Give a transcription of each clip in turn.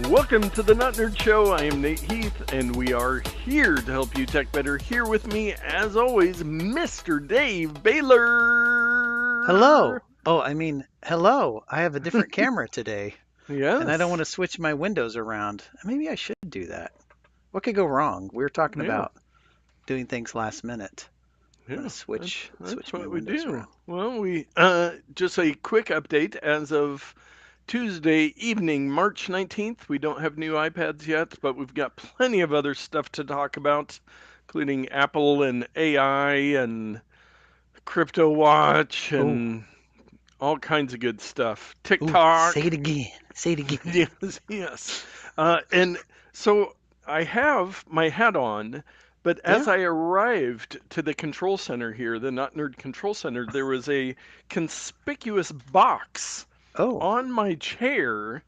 Welcome to the Not Nerd Show. I am Nate Heath, and we are here to help you tech better. Here with me, as always, Mr. Dave Baylor. Hello. Hello. I have a different camera today, and I don't want Yes. to switch my windows around. Maybe I should do that. What could go wrong? We were talking Yeah. about doing things last minute. I'm Yeah. gonna switch That's my what we windows do. around. Well, we just a quick update as of Tuesday evening, March 19th. We don't have new iPads yet, but we've got plenty of other stuff to talk about, including Apple and AI and CryptoWatch Oh, and all kinds of good stuff. say TikTok. it again. Say it again. Yes, yes. And so I have my hat on, but as Yeah. I arrived to the control center here, the Not Nerd Control Center, there was a conspicuous box Oh, on my chair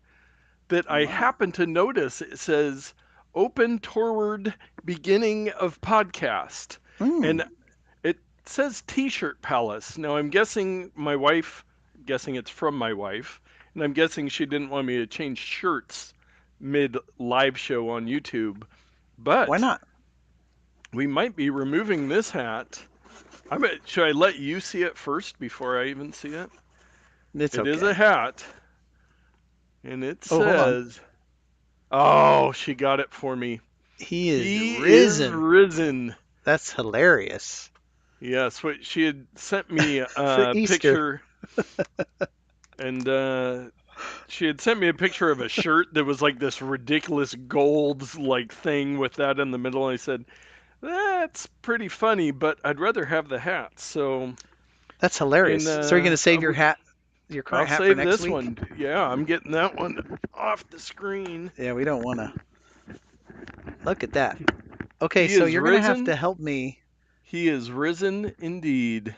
that I wow. happened to notice. It says open toward beginning of podcast. Hmm. And it says T-shirt Palace. Now I'm guessing guessing it's from my wife, and I'm guessing she didn't want me to change shirts mid live show on YouTube. Why But not? we might be removing this hat. Should I let you see it first before I even see it? It's It is a okay. hat, and it Oh, hold on. says, "Oh, she got it for me. He is He is risen. risen." That's hilarious. Yes, what she had sent me For a Easter. picture, and she had sent me a picture of a shirt that was like this ridiculous gold like thing with that in the middle. I said, "That's pretty funny, but I'd rather have the hat." So, That's hilarious. in So you're gonna save your hat, your I'll current hat for save next this week? one. Yeah, I'm getting that one off the screen. Yeah, we don't want to. Look at that. Okay, He so is you're gonna have to risen. help me. He is risen indeed.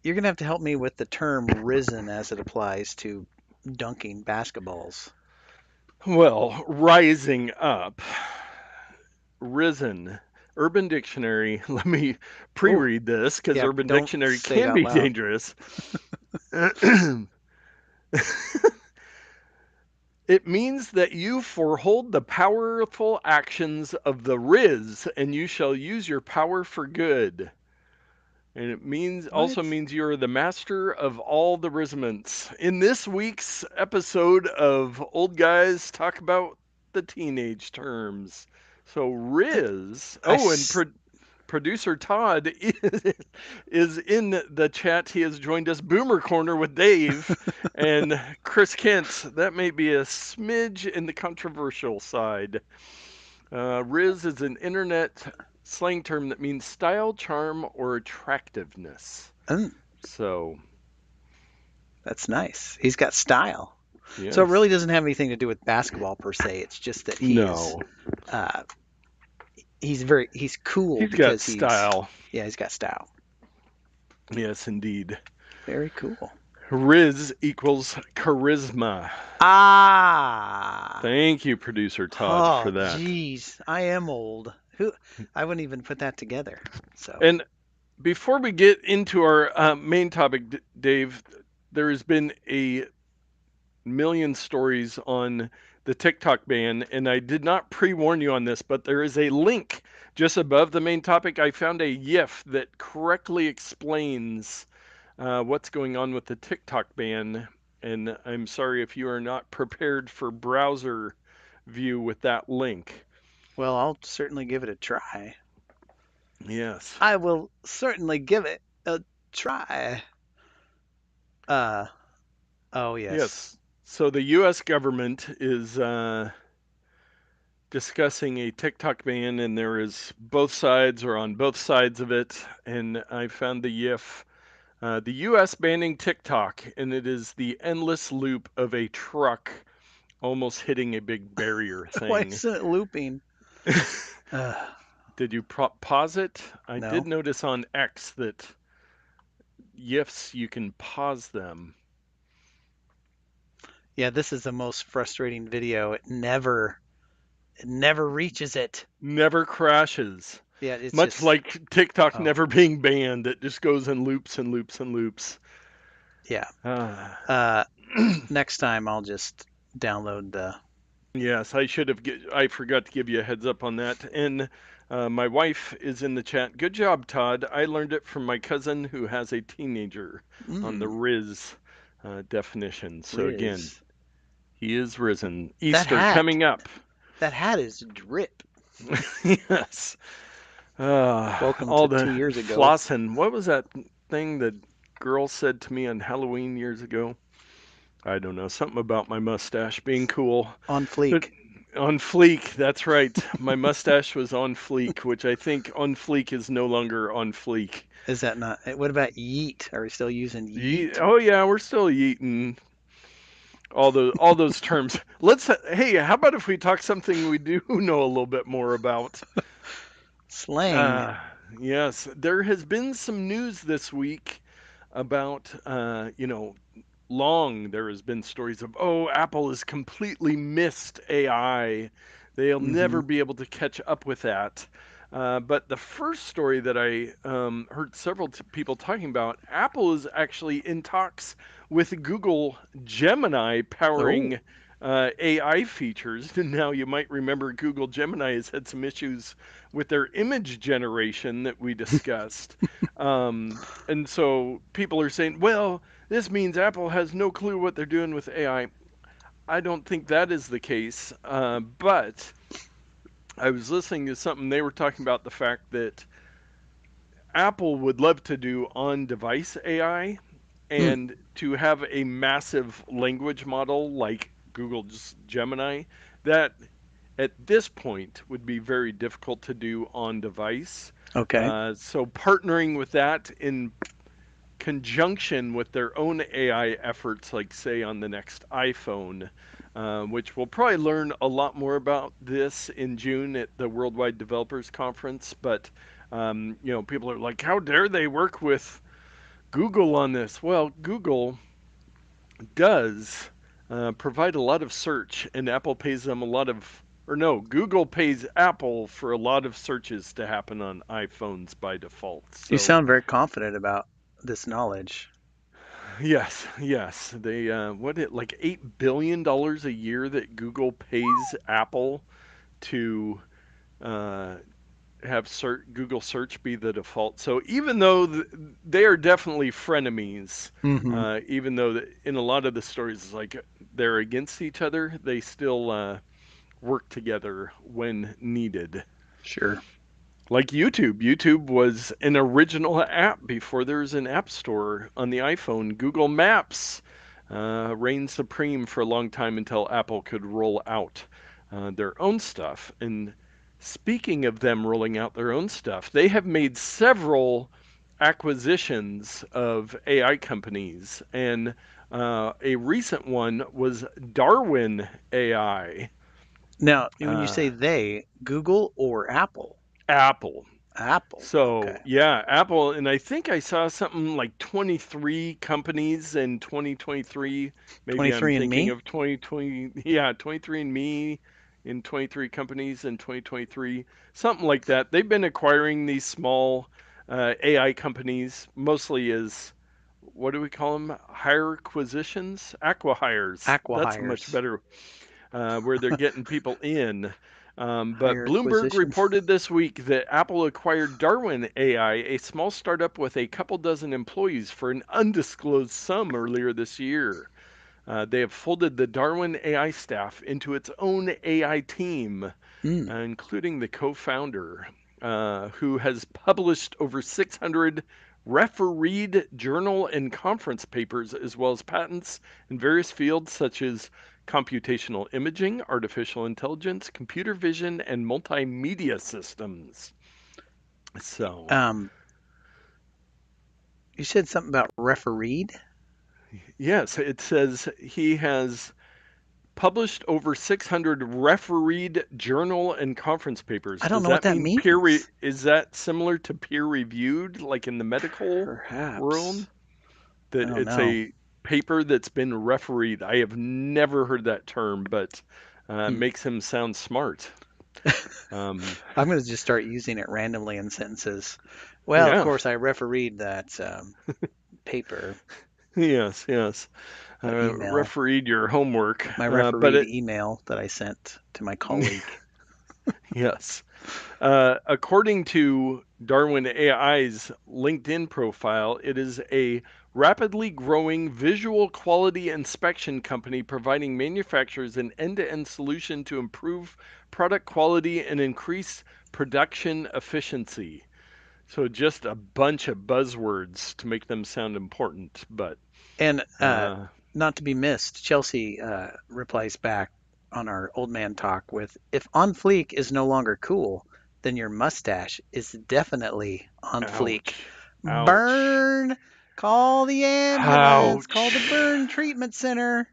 You're gonna have to help me with the term risen as it applies to dunking basketballs. Well, rising up, risen. Urban Dictionary. Let me Oh, pre-read this because yeah, Urban don't Dictionary say it can out be loud. dangerous. It means that you forehold the powerful actions of the Riz, and you shall use your power for good. And it What? also means you are the master of all the Rizments. In this week's episode of Old Guys Talk About the Teenage Terms. So That Riz. I Oh, and producer Todd is in the chat. He has joined us. Boomer Corner with Dave and Chris Kent. That may be a smidge in the controversial side. Riz is an internet slang term that means style, charm, or attractiveness. mm, So, that's nice. He's got style. So it yes. really doesn't have anything to do with basketball per se. It's just that No. uh, he's cool He's got because style. he's got style. Yes, indeed. Very cool. Riz equals charisma. Ah. Thank you, producer Todd, for Oh, that. geez. I am old. Who? I wouldn't even put that together. So. And before we get into our main topic, Dave, there has been a million stories on the TikTok ban, and I did not pre-warn you on this, but there is a link just above the main topic. I found a GIF that correctly explains what's going on with the TikTok ban, and I'm sorry if you are not prepared for browser view with that link. Well, I'll certainly give it a try. Yes. I will certainly give it a try. Uh, oh yes. Yes. So the U.S. government is discussing a TikTok ban, and there is both sides or on both sides of it. And I found the GIF. The U.S. banning TikTok, and it is the endless loop of a truck almost hitting a big barrier Why thing. isn't it looping? Uh, Did you pause it? I did no. notice on X that GIFs, you can pause them. Yeah, this is the most frustrating video. It never reaches it. Never crashes. Yeah, it's Much just. like TikTok Oh, never being banned, it just goes in loops and loops and loops. yeah. Uh, Uh, next time I'll just download the Yes, I forgot to give you a heads up on that. And my wife is in the chat. Good job, Todd. I learned it from my cousin who has a teenager on the Mm, Riz definition. So again, Riz. he is risen. That Easter hat. coming up. That hat is drip. Yes. Welcome All to the 2 years ago. flossing. What was that thing that girl said to me on Halloween years ago? I don't know. Something about my mustache being cool. On But fleek. on fleek, that's right. My mustache was on fleek, which I think on fleek is no longer on fleek. Is that not? What about yeet? Are we still using yeet? Oh yeah, we're still eating all those terms. Hey, how about if we talk something we do know a little bit more about? Slang. Uh, yes, there has been some news this week about there has been stories of, oh, Apple has completely missed AI. They'll Mm-hmm. never be able to catch up with that. But the first story that I heard several people talking about, Apple is actually in talks with Google Gemini Oh, powering AI features. Now, you might remember Google Gemini has had some issues with their image generation that we discussed. And so people are saying, well, this means Apple has no clue what they're doing with AI. I don't think that is the case. But I was listening to something they were talking about the fact that Apple would love to do on device AI hmm. and to have a massive language model like Google's Gemini that at this point would be very difficult to do on device. Okay. So partnering with that in conjunction with their own AI efforts, like say on the next iPhone, which we'll probably learn a lot more about this in June at the Worldwide Developers Conference. But people are like, how dare they work with Google on this? Well, Google does provide a lot of search, and Apple pays them a lot of, or no, Google pays Apple for a lot of searches to happen on iPhones by default. You So sound very confident about this knowledge. yes, yes. They what it like $8 billion a year that Google pays Apple to uh, have Google search be the default. So even though they are definitely frenemies, Mm-hmm. even though in a lot of the stories it's like they're against each other, they still work together when needed. Sure. Like YouTube. YouTube was an original app before there was an app store on the iPhone. Google Maps reigned supreme for a long time until Apple could roll out their own stuff. And speaking of them rolling out their own stuff, they have made several acquisitions of AI companies. And a recent one was Darwin AI. Now, when you Uh, say they, Google or Apple? Apple. Apple. Okay. So, yeah, Apple, and I think I saw something like 23 companies in 2023. Maybe I'm 23 and thinking me? of 2020. Yeah, 23 and Me in 23 companies in 2023. Something like that. They've been acquiring these small AI companies mostly as, what do we call them? Hire acquisitions? Acquihires. That's a much Acquihires. better where they're getting people in. But Higher Bloomberg acquisition. reported this week that Apple acquired Darwin AI, a small startup with a couple dozen employees, for an undisclosed sum earlier this year. They have folded the Darwin AI staff into its own AI team, Mm. including the co founder, who has published over 600 refereed journal and conference papers, as well as patents in various fields such as computational imaging, artificial intelligence, computer vision, and multimedia systems. So, Um, you said something about refereed? yes, it says he has published over 600 refereed journal and conference papers. I don't Does know what that that mean means. is that similar to peer reviewed like in the medical world? Perhaps. I That don't it's know. a paper that's been refereed. I have never heard that term, but Hmm. makes him sound smart. Um, I'm going to just start using it randomly in sentences. Well, of yeah. course, I refereed that paper. Yes, yes. email, Refereed your homework. my But refereed it, email that I sent to my colleague. yes. According to Darwin AI's LinkedIn profile, it is a rapidly growing visual quality inspection company providing manufacturers an end to end solution to improve product quality and increase production efficiency. So, just a bunch of buzzwords to make them sound important. But, And uh, not to be missed, Chelsea replies back on our old man talk with, "If on fleek is no longer cool, then your mustache is definitely on fleek." ouch, ouch, Burn! Call the ambulance. Call the ouch. burn treatment center.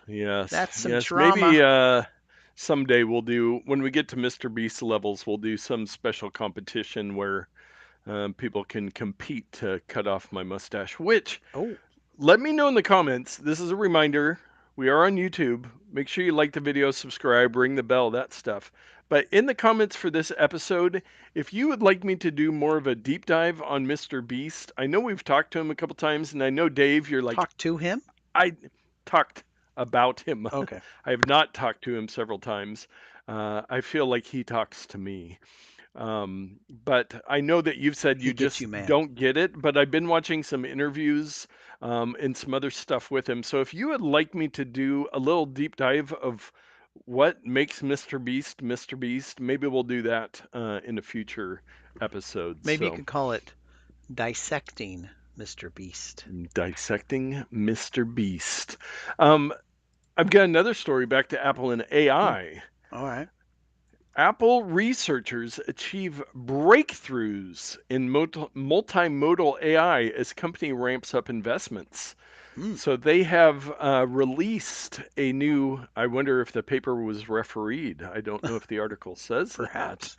Yes, That's some yes. trauma. Maybe someday we'll do, when we get to Mr. Beast levels, we'll do some special competition where people can compete to cut off my mustache. Which, Oh, let me know in the comments. This is a reminder. We are on YouTube. Make sure you like the video, subscribe, ring the bell, that stuff. But in the comments for this episode, if you would like me to do more of a deep dive on Mr. Beast, I know we've talked to him a couple times, and I know Dave, you're like, talk to him? I talked about him. Okay. I have not talked to him several times. I feel like he talks to me. But I know that you've said He you gets just you, man. don't get it, but I've been watching some interviews and some other stuff with him. So if you would like me to do a little deep dive of what makes Mr. Beast, maybe we'll do that in a future episode. Maybe you So could call it dissecting Mr. Beast. dissecting Mr. Beast. Um, I've got another story back to Apple and Hmm. AI. All right. Apple researchers achieve breakthroughs in multimodal AI as company ramps up investments. Hmm. So they have released a new. I wonder if the paper was refereed. I don't know if the article says that. Perhaps.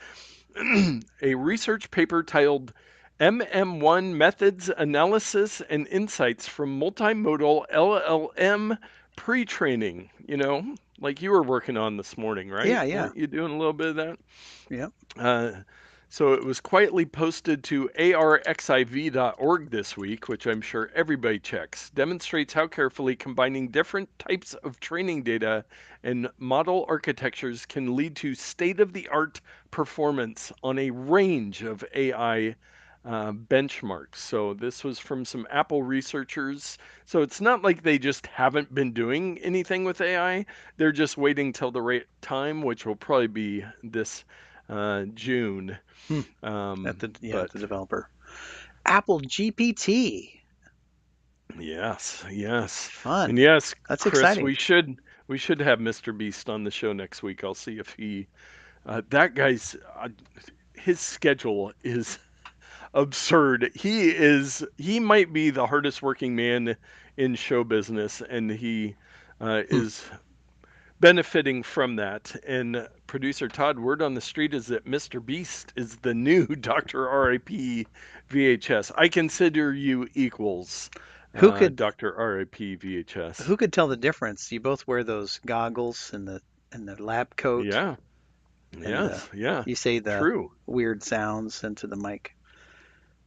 A research paper titled MM1 Methods, Analysis, and Insights from Multimodal LLM Pre-training. Like you were working on this morning, right? Yeah, yeah. Weren't you doing a little bit of that? Yep. Uh, so it was quietly posted to arxiv.org this week, which I'm sure everybody checks, demonstrates how carefully combining different types of training data and model architectures can lead to state of the art performance on a range of AI benchmarks. So this was from some Apple researchers. So it's not like they just haven't been doing anything with AI. They're just waiting till the right time, which will probably be this June. Hmm. At But the developer. Apple GPT. yes, yes, and Fun. yes, That's Chris, exciting. we should have Mr. Beast on the show next week. I'll see if that guy's his schedule is absurd. He might be the hardest working man in show business, and he Hmm. is benefiting from that. And producer Todd, word on the street is that Mr. Beast is the new Dr. RIP VHS. I consider you equals Who could Dr. RIP VHS. who could tell the difference? You both wear those goggles and the lab coat Yeah. and Yes. Yeah. you say the True. weird sounds into the mic.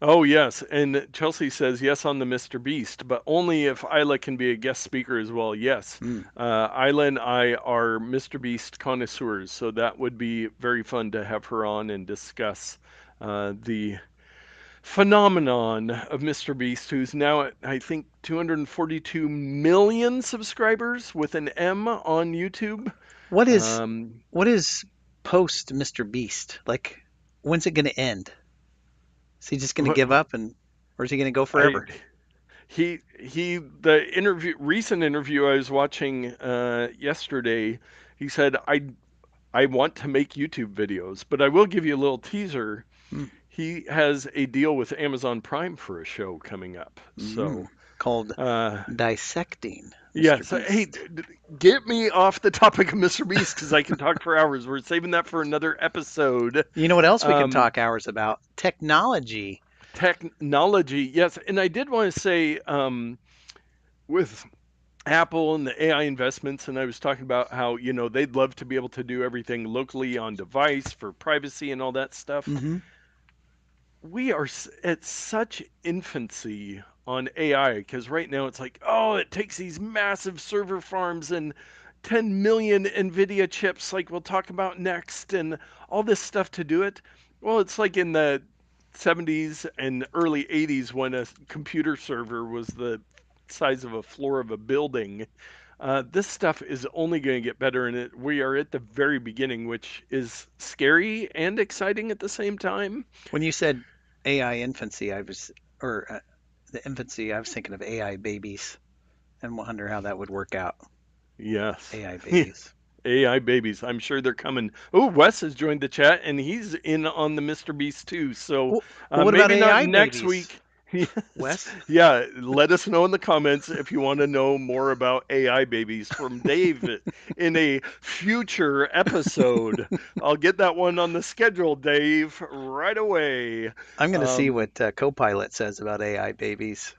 Oh, yes. And Chelsea says yes on the Mr. Beast, but only if Isla can be a guest speaker as well. Yes. Hmm. Isla and I are Mr. Beast connoisseurs, so that would be very fun to have her on and discuss the phenomenon of Mr. Beast, who's now at, I think, 242 million subscribers with an M on YouTube. What is Um, what is post Mr. Beast? Like, when's it gonna end? Is he just gonna give up or is he gonna go I forever? the recent interview I was watching yesterday, he said I want to make YouTube videos, but I will give you a little teaser. Hmm. He has a deal with Amazon Prime for a show coming up. Hmm. So, Called uh, Dissecting yeah. Mr. So, hey, Beast. get me off the topic of Mr. Beast because I can talk for hours. We're saving that for another episode. You know what else we can Um, talk hours about? Technology. Technology, yes. And I did want to say with Apple and the AI investments, and I was talking about how, they'd love to be able to do everything locally on device for privacy and all that stuff. Hmm. We are at such infancy on AI, because right now it's like, oh, it takes these massive server farms and 10 million Nvidia chips, like we'll talk about next, and all this stuff to do it. Well, it's like in the 70s and early 80s when a computer server was the size of a floor of a building. This stuff is only going to get better, and we are at the very beginning, which is scary and exciting at the same time. When you said AI infancy, or the infancy, I was thinking of AI babies and wonder how that would work out. Yes. AI babies. AI babies. I'm sure they're coming. Oh, Wes has joined the chat and he's in on the Mr. Beast too. So Well, what about maybe not AI next babies, week. Yes. Wes? Yeah. Let us know in the comments if you want to know more about AI babies from Dave in a future episode. I'll get that one on the schedule, Dave, right away. I'm going to see Um, what Copilot says about AI babies.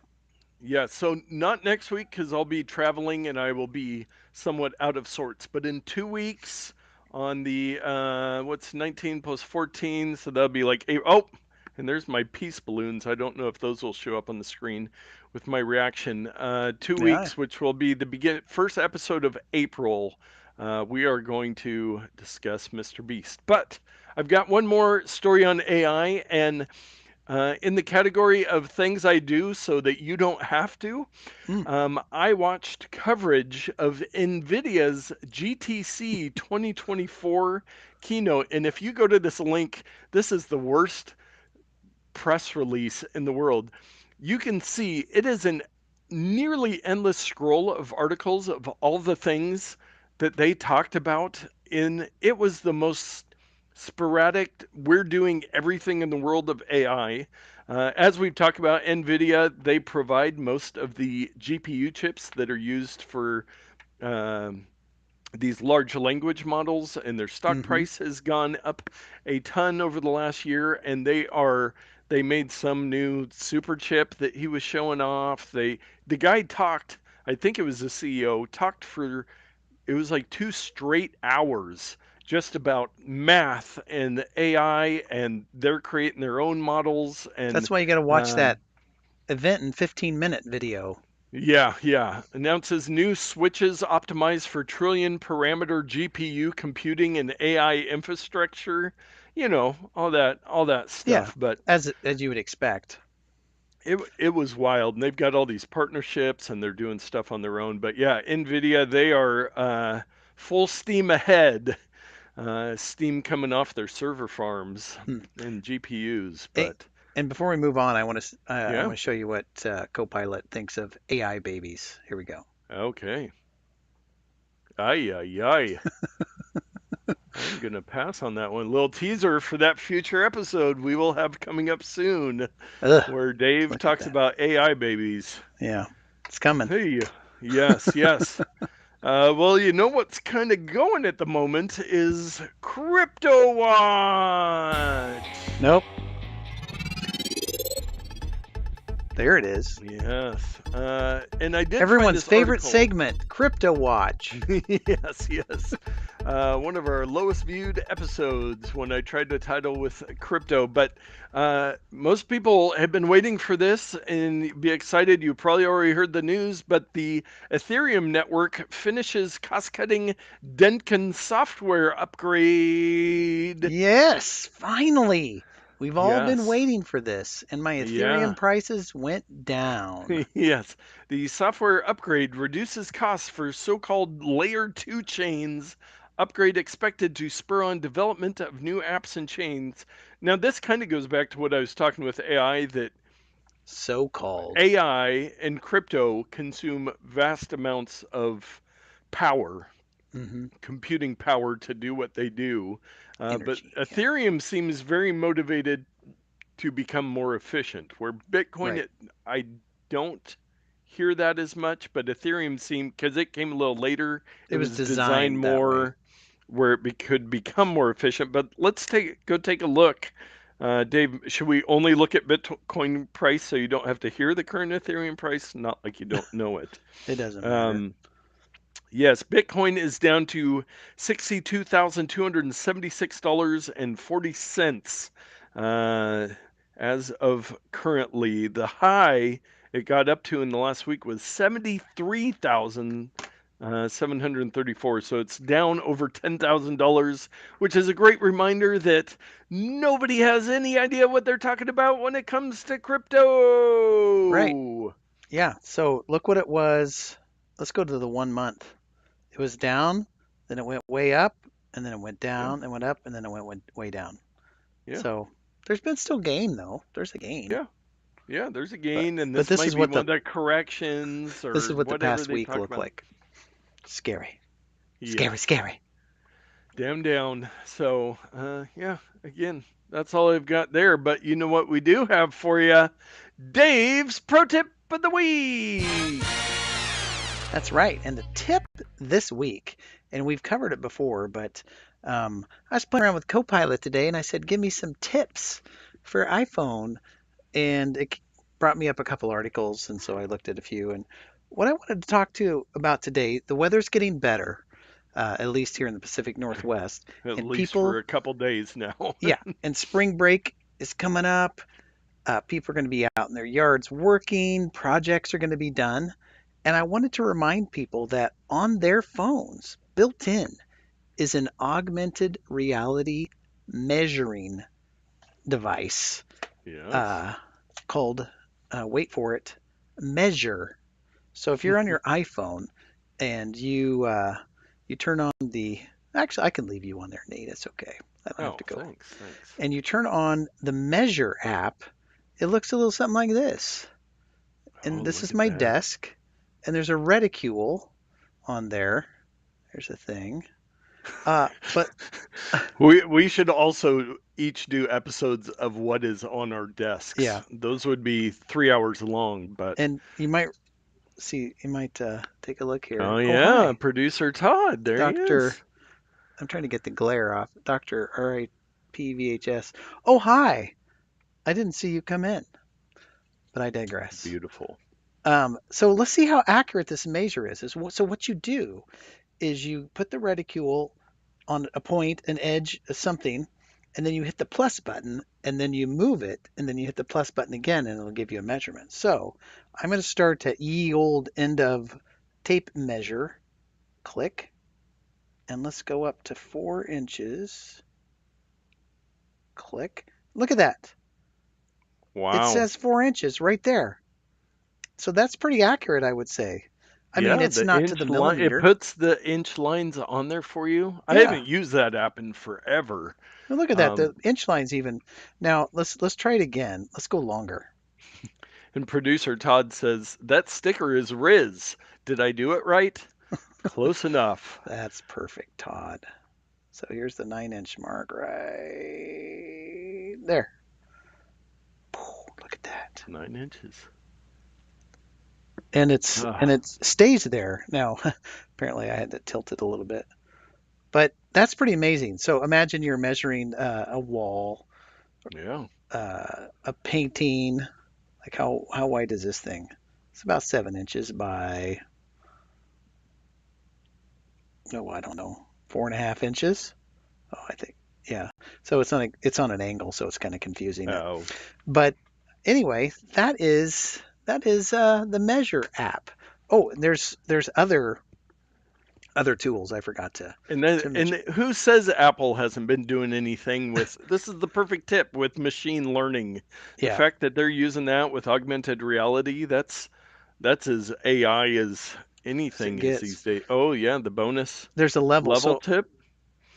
Yeah, so not next week because I'll be traveling and I will be somewhat out of sorts. But in 2 weeks on the what's 19 plus 14, so that'll be like eight. Oh, and there's my peace balloons. I don't know if those will show up on the screen with my reaction. Two Yeah. weeks, which will be the first episode of April. We are going to discuss Mr. Beast. But I've got one more story on AI, and in the category of things I do so that you don't have to, Mm. I watched coverage of NVIDIA's GTC 2024 keynote. And if you go to this link, this is the worst press release in the world. You can see it is an nearly endless scroll of articles of all the things that they talked about. In it was the most sporadic. We're doing everything in the world of AI. As we've talked about, NVIDIA, they provide most of the GPU chips that are used for um these large language models, and their stock Hmm. price has gone up a ton over the last year. And they made some new super chip that he was showing off. The guy talked, I think it was the CEO, talked for it was like 2 straight hours just about math and AI, and they're creating their own models. And That's why you got to watch um, that event in 15-minute video. yeah, yeah. Announces new switches optimized for trillion parameter GPU computing and AI infrastructure. All that Yeah, stuff. But as you would expect. it was wild. And they've got all these partnerships and they're doing stuff on their own. But yeah, Nvidia, they are full steam ahead. Steam coming off their server farms Hmm. and GPUs. Hey, But and before we move on, I yeah, want to show you what Copilot thinks of AI babies. Here we go. okay. Ay, ay, ay. I'm going to pass on that one. Little teaser for that future episode we will have coming up soon, Ugh, where Dave look at talks that. about AI babies. Yeah, it's coming. Hey, yes, yes. Well, you know what's kind of going at the moment is CryptoWatch. Nope, there it is. Yes. And I did find Everyone's this favorite article. segment, CryptoWatch. Yes, yes. One of our lowest viewed episodes when I tried to title with crypto. But most people have been waiting for this and be excited. You probably already heard the news, but the Ethereum network finishes cost cutting Duncan software upgrade. Yes, finally. We've all been Yes. waiting for this, and my Ethereum Yeah. prices went down. Yes, the software upgrade reduces costs for so-called layer 2 chains. Upgrade expected to spur on development of new apps and chains. Now, this kind of goes back to what I was talking with AI, that So called. AI and crypto consume vast amounts of power, Hmm. computing power to do what they do. But Energy. Yeah. Ethereum seems very motivated to become more efficient. Where Bitcoin, Right. I don't hear that as much, but Ethereum seemed, because it came a little later, it It was was designed designed that way. more where could become more efficient. But let's take a look. Dave, should we only look at Bitcoin price so you don't have to hear the current Ethereum price? Not like you don't know it. It doesn't matter. Um, yes, Bitcoin is down to $62,276.40. Uh, as of currently. The high it got up to in the last week was 73,734. So it's down over $10,000, which is a great reminder that nobody has any idea what they're talking about when it comes to Right. crypto. Yeah. So look what it was. Let's go to the 1 month. It was down, then it went way up, and then it went Yeah, down, and went up, and then it went way down. yeah, So there's been still gain though. There's a gain, yeah. Yeah, there's a but gain, and but this might be one of the corrections this or is what the whatever past they week talk looked about. like. Scary, scary, Yes, scary. damn down. So, yeah, again, that's all I've got there. But you know what we do have for you? Dave's Pro Tip of the Week. That's right. And the tip this week, and we've covered it before, but I was playing around with Copilot today, and I said, "Give me some tips for iPhone," and it brought me up a couple articles, and so I looked at a few. And what I wanted to talk to you about today, the weather's getting better, at least here in the Pacific Northwest, At and least for people, a couple days now. yeah, and spring break is coming up. People are going to be out in their yards working, projects are going to be done. And I wanted to remind people that on their phones, built in, is an augmented reality measuring device Yes. uh, called, wait for it, Measure. So if you're on your iPhone and you turn on the, actually I can leave you on there, Nate. It's okay. I don't have Oh, to go. thanks, thanks. And you turn on the Measure app, it looks a little something like this. Oh, And this look is at my that. desk, and there's a reticule on there. There's a thing. But We should also each do episodes of what is on our desks. yeah, Those would be 3 hours long, but and you might see, you might take a look oh here. Oh, yeah, hi, producer Todd, there he Doctor. is. I'm trying to get the glare off. Doctor RIPVHS. Oh, hi. I didn't see you come in, but I digress. Beautiful. So let's see how accurate this measure is. So what you do is you put the reticule on a point, an edge, something, and then you hit the plus button, and then you move it, and then you hit the plus button again, and it'll give you a measurement. So I'm going to start at ye old end of tape measure, click, and let's go up to 4 inches, click. Look at that. It Wow. says 4 inches right there. So that's pretty accurate, I would say. I mean, Yeah, it's the not to the inch line, it millimeter. puts the inch lines on there for you. I Yeah. haven't used that app in forever. Well, look at that. Um, The inch line's even. Now let's try it again. Let's go longer. and producer Todd says that sticker is Riz. Did I do it right? Close enough. That's perfect, Todd. So here's the 9 inch mark right there. Look at that. 9 inches. And Ah, it stays there. Now, apparently I had to tilt it a little bit, but that's pretty amazing. So imagine you're measuring a wall, yeah. a painting. Like how wide is this thing? It's about 7 inches by, oh, I don't know, 4.5 inches. Oh, I think, yeah. So it's on an angle, so it's kind of confusing. Oh, But anyway, that is the Measure app. Oh, and there's other tools I forgot and then to and mention. who says Apple hasn't been doing anything with this is the perfect tip with machine learning. The Yeah, fact that they're using that with augmented reality, that's as AI as as it anything is these gets. days. Oh yeah, the bonus There's a level. level So tip.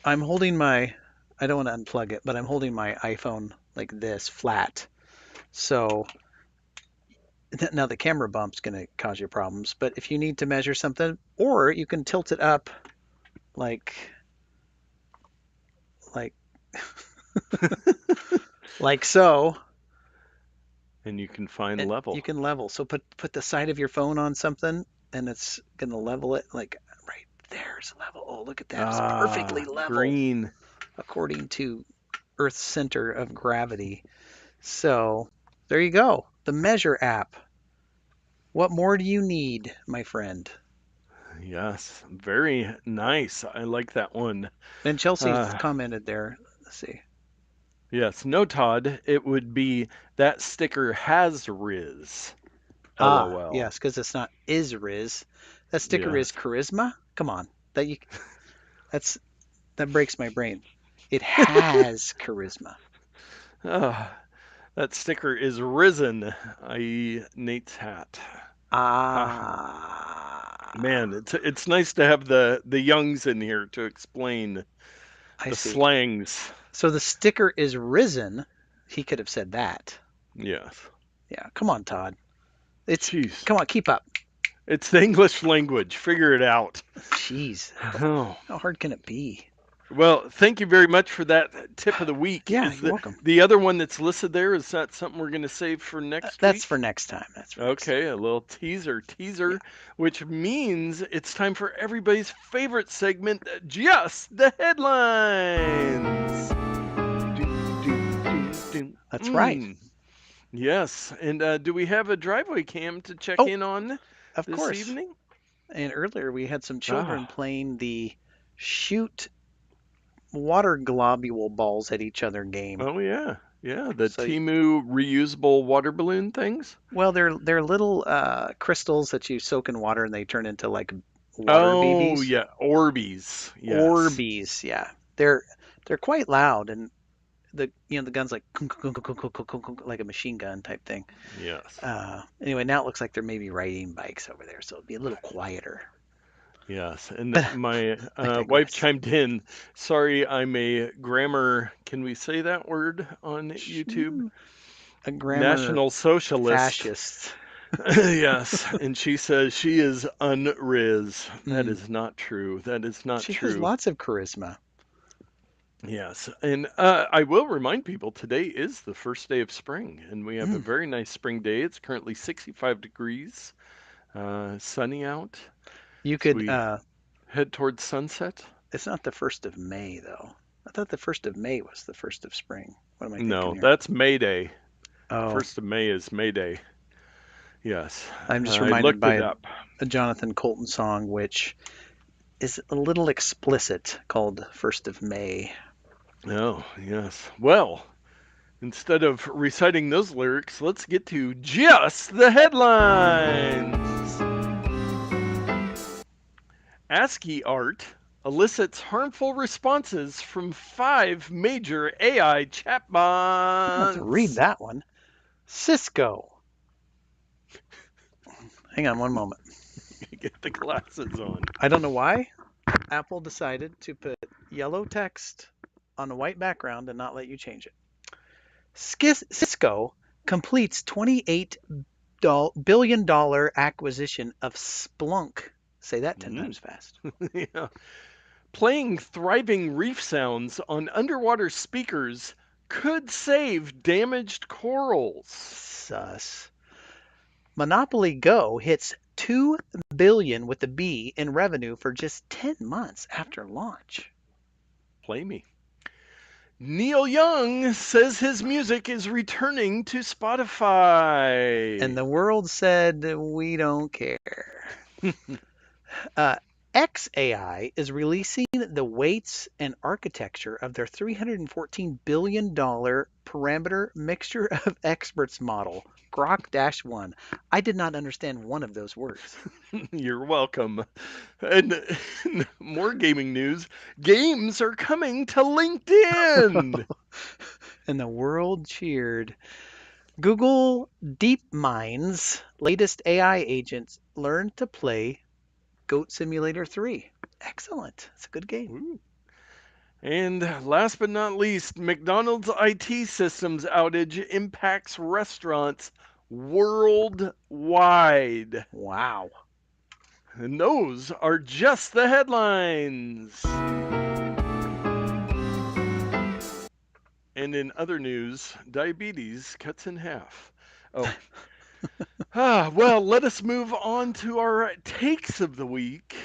I'm holding my I don't want to unplug it, but I'm holding my iPhone like this flat. So now the camera bump's going to cause you problems, but if you need to measure something, or you can tilt it up like like like so, And you can find and level. you can level. So put the side of your phone on something, and it's gonna level it like right there's level. Oh, look at that! It's perfectly Ah, level green. according to Earth's center of gravity. So there you go. The Measure app. What more do you need, my friend? Yes, very nice. I like that one. And Chelsea's Uh, commented there. Let's see. Yes, no, Todd. It would be that sticker has Riz. Ah, LOL. yes, because it's not is Riz. That sticker is Yes. charisma. Come on, that's that breaks my brain. It has charisma. Ah, that sticker is risen, i.e., Nate's hat. Haha. Ah, Man, it's nice to have the youngs in here to explain I the see. slangs. So the sticker is risen. He could have said that. Yes. Yeah, come on, Todd. It's Jeez. come on, keep up. It's the English language. Figure it out. Jeez, Oh. how hard can it be? Well, thank you very much for that tip of the week. Yeah, Is you're welcome. the other one that's listed there, is that something we're going to save for next That's for week? next time. That's for next time. Okay, a little Yeah. teaser, which means it's time for everybody's favorite segment, just the headlines. Do, do. That's right. Yes, and do we have a driveway cam to check Oh, in on of this course. evening? And earlier we had some children Ah, playing the shoot water globule balls at each other game. oh yeah, yeah, the So, Timu reusable water balloon things. well, they're little crystals that you soak in water and they turn into like water Oh BBs. yeah, Orbeez. Yes. Orbeez, yeah. They're quite loud and the gun's like like a machine gun type thing. Yes. Anyway, now it looks like they're maybe riding bikes over there, so it'll be a little quieter. Yes. And But my I wife digress. chimed in. Sorry, I'm a grammar. Can we say that word on YouTube? A grammar National Socialist. fascist. Yes. And she says she is unriz. That Mm. is not true. That is not She has true. lots of charisma. Yes. And I will remind people today is the first day of spring, and we have a Mm. very nice spring day. It's currently 65 degrees, sunny out. You So could we head towards sunset. it's not the 1st of May though. I thought the 1st of May was the 1st of spring. What am I thinking No, here? that's May Day. Oh, 1st of May is May Day. Yes, I'm just I reminded looked by it up. a Jonathan Colton song which is a little explicit called 1st of May. Oh, yes. Well, instead of reciting those lyrics, let's get to just the headlines. ASCII art elicits harmful responses from 5 major AI I don't have to read chatbots. that one. Cisco. Hang on one moment. Get the glasses on. I don't know why Apple decided to put yellow text on a white background and not let you change it. Cisco completes $28 billion acquisition of Splunk. Say that 10 Mm. times fast. Yeah. Playing thriving reef sounds on underwater speakers could save damaged corals. Sus. Monopoly Go hits 2 billion with the B in revenue for just 10 months after launch. Play me. Neil Young says his music is returning to And Spotify. the world said, we don't care. Uh, XAI is releasing the weights and architecture of their $314 billion parameter mixture of experts model, Grok 1. I did not understand one of those words. You're welcome. And more gaming news, games are coming to LinkedIn. And the world cheered. Google DeepMind's latest AI agents learned to play Goat Simulator 3. Excellent. It's a good game. Ooh. And last but not least, McDonald's IT systems outage impacts restaurants worldwide. Wow. And those are just the headlines. And in other news, diabetes cuts in half. Oh, well, let us move on to our takes of the week.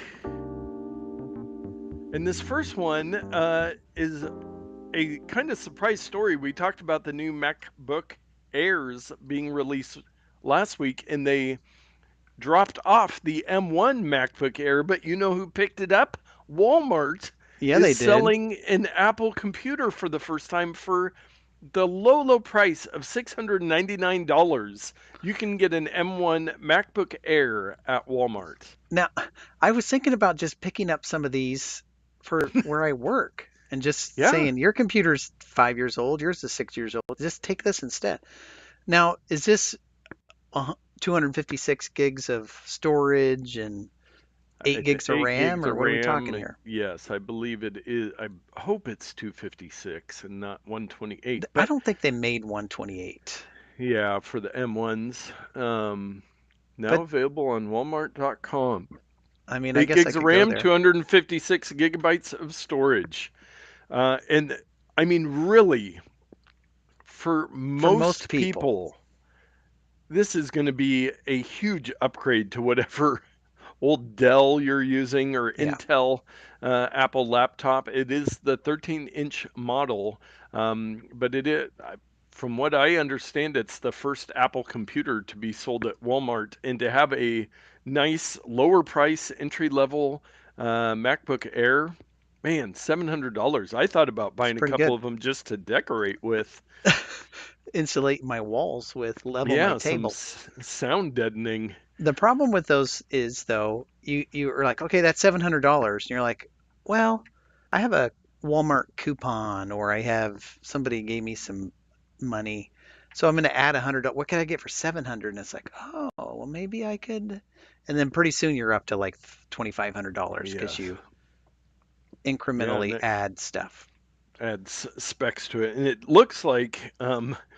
And this first one is a kind of surprise story. We talked about the new MacBook Airs being released last week, and they dropped off the M1 MacBook Air, but you know who picked it up? Walmart Yeah, is they did. selling an Apple computer for the first time for the low price of $699, you can get an M1 MacBook Air at Walmart. Now, I was thinking about just picking up some of these for where I work and just Yeah, saying, your computer's 5 years old, yours is 6 years old. Just take this instead. Now, is this 256 gigs of storage and 8 gigs of 8 RAM, gigs or of what are we talking RAM. here? Yes, I believe it is. I hope it's 256 and not 128. I But don't think they made 128. yeah, for the M1s, now But available on Walmart.com. I mean, I 8 guess I gigs of could go RAM, there. 256 gigabytes of storage. And I mean, really, for For most most people, people, this is going to be a huge upgrade to whatever old Dell you're using or yeah, Intel Apple laptop. It is the 13-inch model, but from what I understand, it's the first Apple computer to be sold at Walmart, and to have a nice lower price entry level MacBook Air. Man, $700. I thought about it's buying a pretty couple good. of them just to decorate with. Insulate my walls with, level my Yeah, some table. sound deadening. The problem with those is, though, you are like, okay, that's $700, and you're like, well, I have a Walmart coupon, or I have somebody gave me some money, so I'm going to add $100. What can I get for 700? And it's like, oh, well, maybe I could. And then pretty soon you're up to like $2,500 because Yes. you Yeah, incrementally and add stuff. adds specs to it, and it looks like,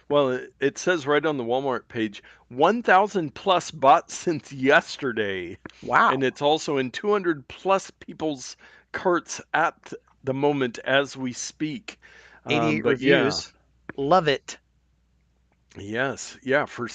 well, it says right on the Walmart page, 1,000 plus bought since yesterday, and Wow, it's also in 200 plus people's carts at the moment as we speak. 88 But yeah, reviews. Love it. yes, yeah, for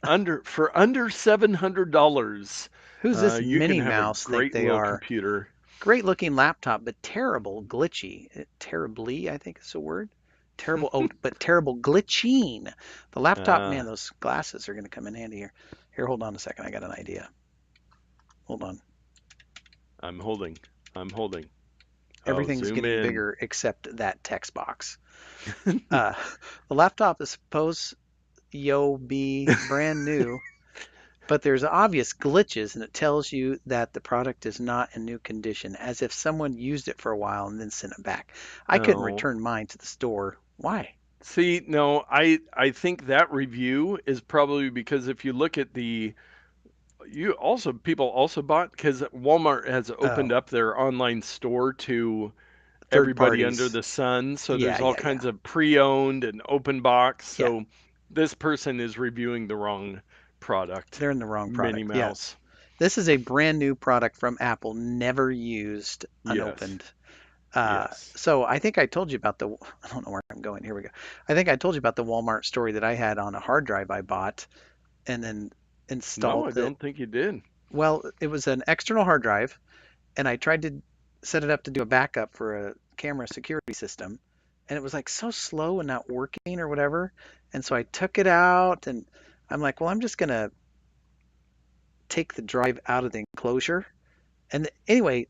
under $700, Who's this you can Minnie have a Mouse think great they little are? computer. Great looking laptop, but terrible glitchy. Terribly, I think is the word. Terrible, oh, but terrible glitching. The laptop, Uh, man, those glasses are going to come in handy here. Here, hold on a second. I got an idea. Hold on. I'm holding. I'm holding. Oh, Everything's zoom getting in. bigger except that text box. Uh, the laptop is supposed yo be brand new, but there's obvious glitches, and it tells you that the product is not in new condition, as if someone used it for a while and then sent it back. I couldn't Oh, return mine to the store. Why? see, no, I think that review is probably because if you look at you also people also bought because Walmart has opened Oh, up their online store to third everybody under parties. the sun. So Yeah, there's all yeah, yeah, kinds of pre-owned and open box. yeah. So this person is reviewing the wrong product. They're in the wrong Minnie product. Yeah, Mouse. this is a brand new product from Apple, never used, Yes. unopened. Yes. So I think I told you about the. I don't know where I'm going. Here we go. I think I told you about the Walmart story that I had on a hard drive I bought and then No, I installed it. don't think you did. Well, it was an external hard drive, and I tried to set it up to do a backup for a camera security system, and it was like so slow and not working or whatever. And so I took it out, and I'm like, well, I'm just gonna take the drive out of the enclosure. And anyway,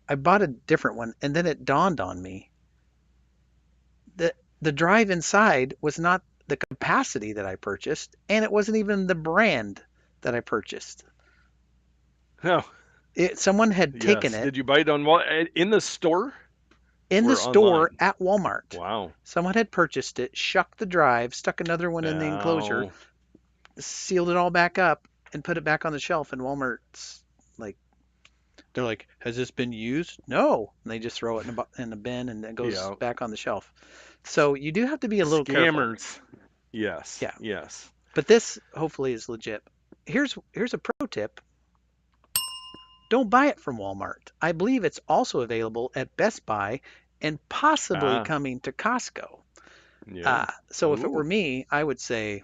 I bought a different one, and then it dawned on me that the drive inside was not the capacity that I purchased, and it wasn't even the brand that I purchased. Oh, Someone had taken yes. it Did you buy it on in the store in the or store online? at Walmart. Wow. Someone had purchased it, shucked the drive, stuck another one in the enclosure, Wow. sealed it all back up, and put it back on the shelf. And Walmart's like, they're like, has this been used? No. And they just throw it in the bin, and it goes Yeah. back on the shelf. So you do have to be a little careful. Scammers. Yes. Yeah. Yes. But this hopefully is legit. Here's a pro tip. Don't buy it from Walmart. I believe it's also available at Best Buy and possibly Ah. coming to Costco. Yeah. So if it were Ooh. me, I would say,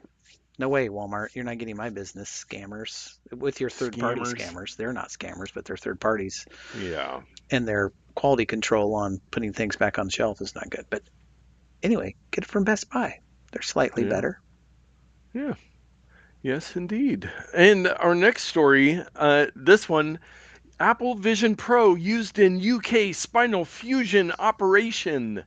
no way, Walmart. You're not getting my business, scammers. With your third party Scammers. scammers. They're not scammers, but they're third parties. Yeah. And their quality control on putting things back on the shelf is not good. But anyway, get it from Best Buy. They're slightly Yeah. better. Yeah. Yes, indeed. And our next story, this one, Apple Vision Pro used in UK spinal fusion operation.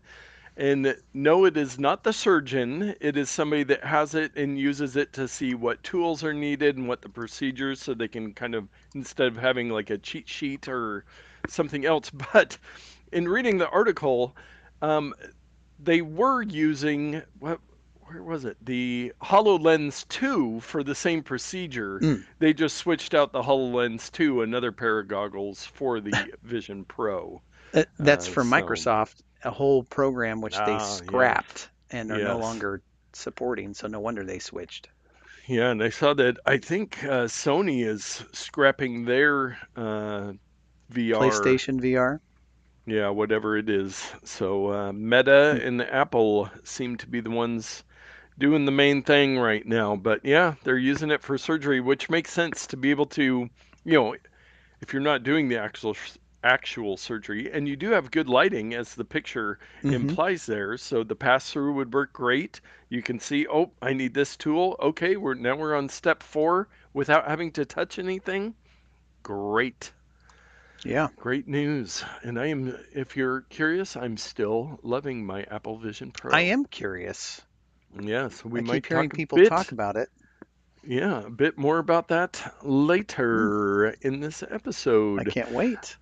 And no, it is not the surgeon. It is somebody that has it and uses it to see what tools are needed and what the procedures, so they can kind of, instead of having like a cheat sheet or something else. But in reading the article, um, they were using what? Where was it? The HoloLens 2 for the same procedure. Mm. They just switched out the HoloLens 2, another pair of goggles, for the Vision Pro. That's from So, Microsoft, a whole program which they yeah, scrapped and are no yes. longer supporting. So no wonder they switched. Yeah, and I saw that I think Sony is scrapping their VR, PlayStation VR. yeah, whatever it is. So Meta Hmm. and Apple seem to be the ones doing the main thing right now. But yeah, they're using it for surgery, which makes sense to be able to, you know, if you're not doing the actual surgery, and you do have good lighting as the picture Hmm. implies there, so the pass through would work great. You can see, oh, I need this tool. Okay, we're on step 4 without having to touch anything. Great. Yeah, Great news. And I am, if you're curious, I'm still loving my Apple Vision I Pro. am curious. Yes, we I keep might hearing talk a people talk bit, about it. yeah, a bit more about that Mm, later in this I episode. can't wait.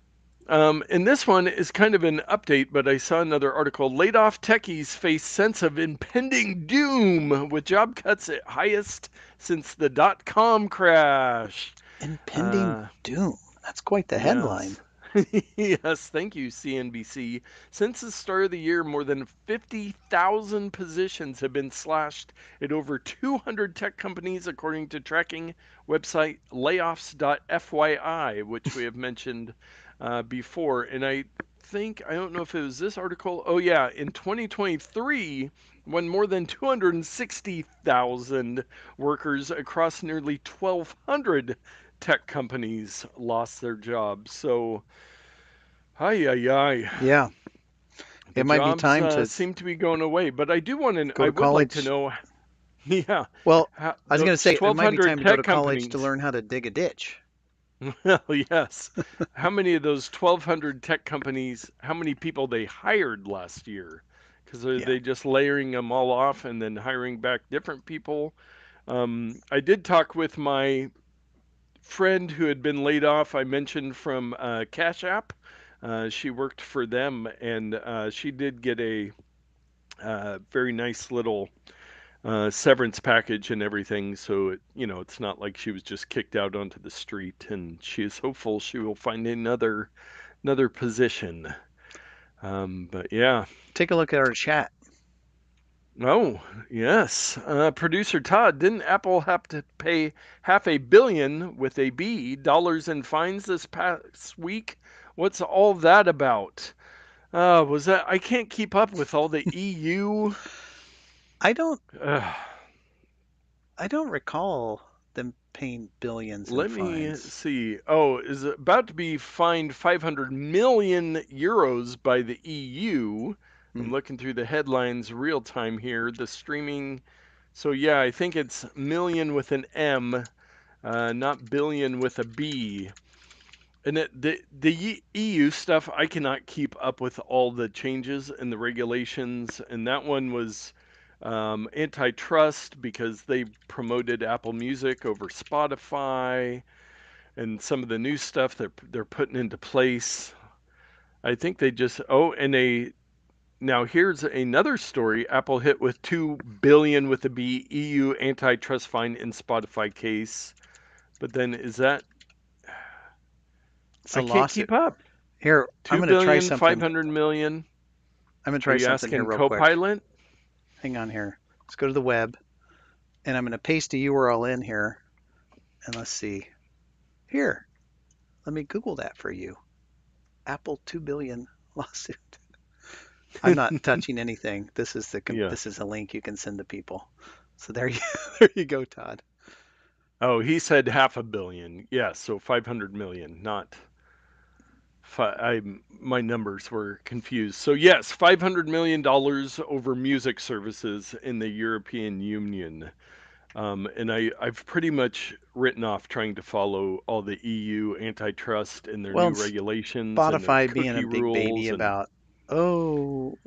And this one is kind of an update, but I saw another article. Laid off techies face sense of impending doom with job cuts at highest since the dot-com crash. Impending Uh, doom. That's quite the headline. Yes. Yes, thank you, CNBC. Since the start of the year, more than 50,000 positions have been slashed at over 200 tech companies, according to tracking website layoffs.fyi, which we have mentioned before. And I think, I don't know if it was this article. Oh, yeah, in 2023, when more than 260,000 workers across nearly 1,200 tech companies lost their jobs. So, hi, ay, ay. Yeah, The it might be jobs time to seem to be going away. But I do want to, go I to would like to college. know, yeah, Well, how, I was going to those say it might be time 1,200 to go tech to college to companies. learn how to dig a ditch. Well, yes. How many of those 1,200 tech companies, how many people they hired last year? Because are Yeah. they just layering them all off and then hiring back different people? I did talk with my friend who had been laid off, I mentioned from Cash App. She worked for them, and she did get a very nice little severance package and everything. So it's not like she was just kicked out onto the street. And she is hopeful she will find another position. But yeah. Take a look at our chat. Oh, yes. Producer Todd, didn't Apple have to pay half a billion with a B dollars in fines this past week? What's all that about? Was that I can't keep up with all the EU. I don't Uh, I don't recall them paying billions in Let me fines. see. Oh, is about to be fined 500 million euros by the EU. I'm Hmm. looking through the headlines real time here. The streaming. So yeah, I think it's million with an M, not billion with a B. And the EU stuff, I cannot keep up with all the changes and the regulations. And that one was antitrust because they promoted Apple Music over Spotify and some of the new stuff that they're putting into place. I think they just and they now here's another story. Apple hit with 2 billion with a B EU antitrust fine in Spotify case. But then is that It's a I can't lawsuit. keep up. Here, I'm Two going to try billion five something. hundred million. I'm going to Are try you something here asking real quick. Copilot? Hang on here. Let's go to the web and I'm going to paste a URL in here and let's see. Here, let me Google that for you. Apple 2 billion lawsuit. I'm not touching anything. Yeah. this is a link you can send to people. So there you there you go, Todd. Oh, he said half a billion. Yes, so 500 million, not my numbers were confused. So yes, $500 million over music services in the European Union. And I've pretty much written off trying to follow all the EU antitrust and their Well, new and regulations and their Spotify being a cookie big baby rules and about, oh,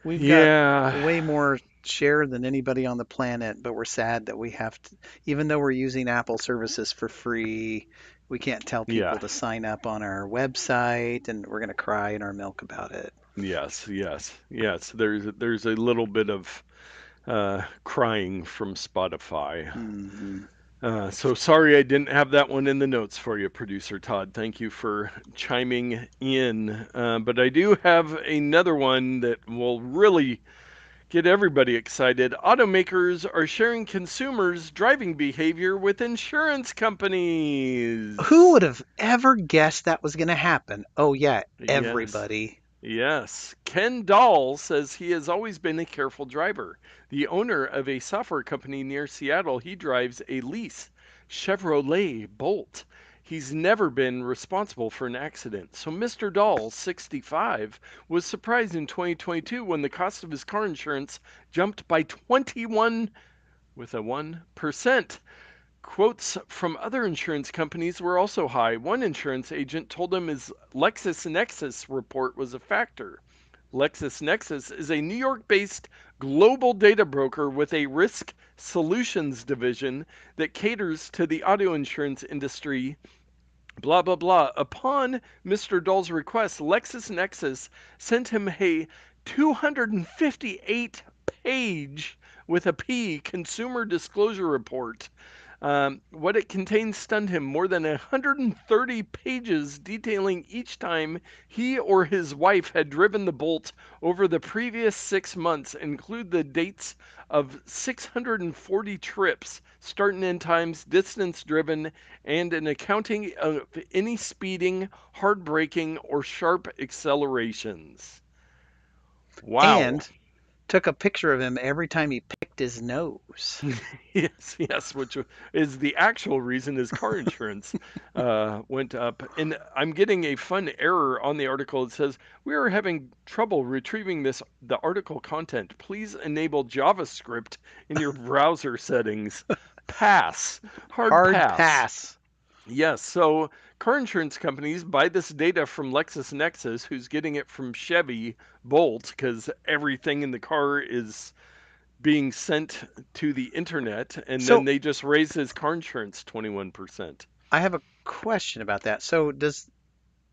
We've got Yeah, way more share than anybody on the planet, but we're sad that we have to, even though we're using Apple services for free, we can't tell yeah, people to sign up on our website, and we're going to cry in our milk about it. yes, yes, yes. There's a little bit of crying from Spotify. Hmm. So sorry I didn't have that one in the notes for you, producer Todd. Thank you for chiming in. But I do have another one that will really get everybody excited. Automakers are sharing consumers' driving behavior with insurance Who companies. would have ever guessed that was going to happen? Oh, yeah, Yes. everybody. Yes. Ken Dahl says he has always been a careful driver. The owner of a software company near Seattle, he drives a lease Chevrolet Bolt. He's never been responsible for an accident. So Mr. Dahl, 65, was surprised in 2022 when the cost of his car insurance jumped by 21 with a 1%. Quotes from other insurance companies were also high. One insurance agent told him his LexisNexis report was a factor. LexisNexis is a New York based global data broker with a risk solutions division that caters to the auto insurance industry. Blah, blah, blah. Upon Mr. Dahl's request, LexisNexis sent him a 258 page with a P consumer disclosure report. What it contained stunned him. More than 130 pages detailing each time he or his wife had driven the Bolt over the previous 6 months include the dates of 640 trips, start and end times, distance driven, and an accounting of any speeding, hard braking, or sharp accelerations. Wow. And took a picture of him every time he picked his nose. Yes, yes, which is the actual reason his car insurance went up. And I'm getting a fun error on the article. It says, we are having trouble retrieving the article content. Please enable JavaScript in your browser settings. Pass. Hard Hard pass. pass. Yes, so car insurance companies buy this data from LexisNexis, who's getting it from Chevy Bolt, because everything in the car is being sent to the internet, and then So they just raise his car insurance 21%. I have a question about that. So does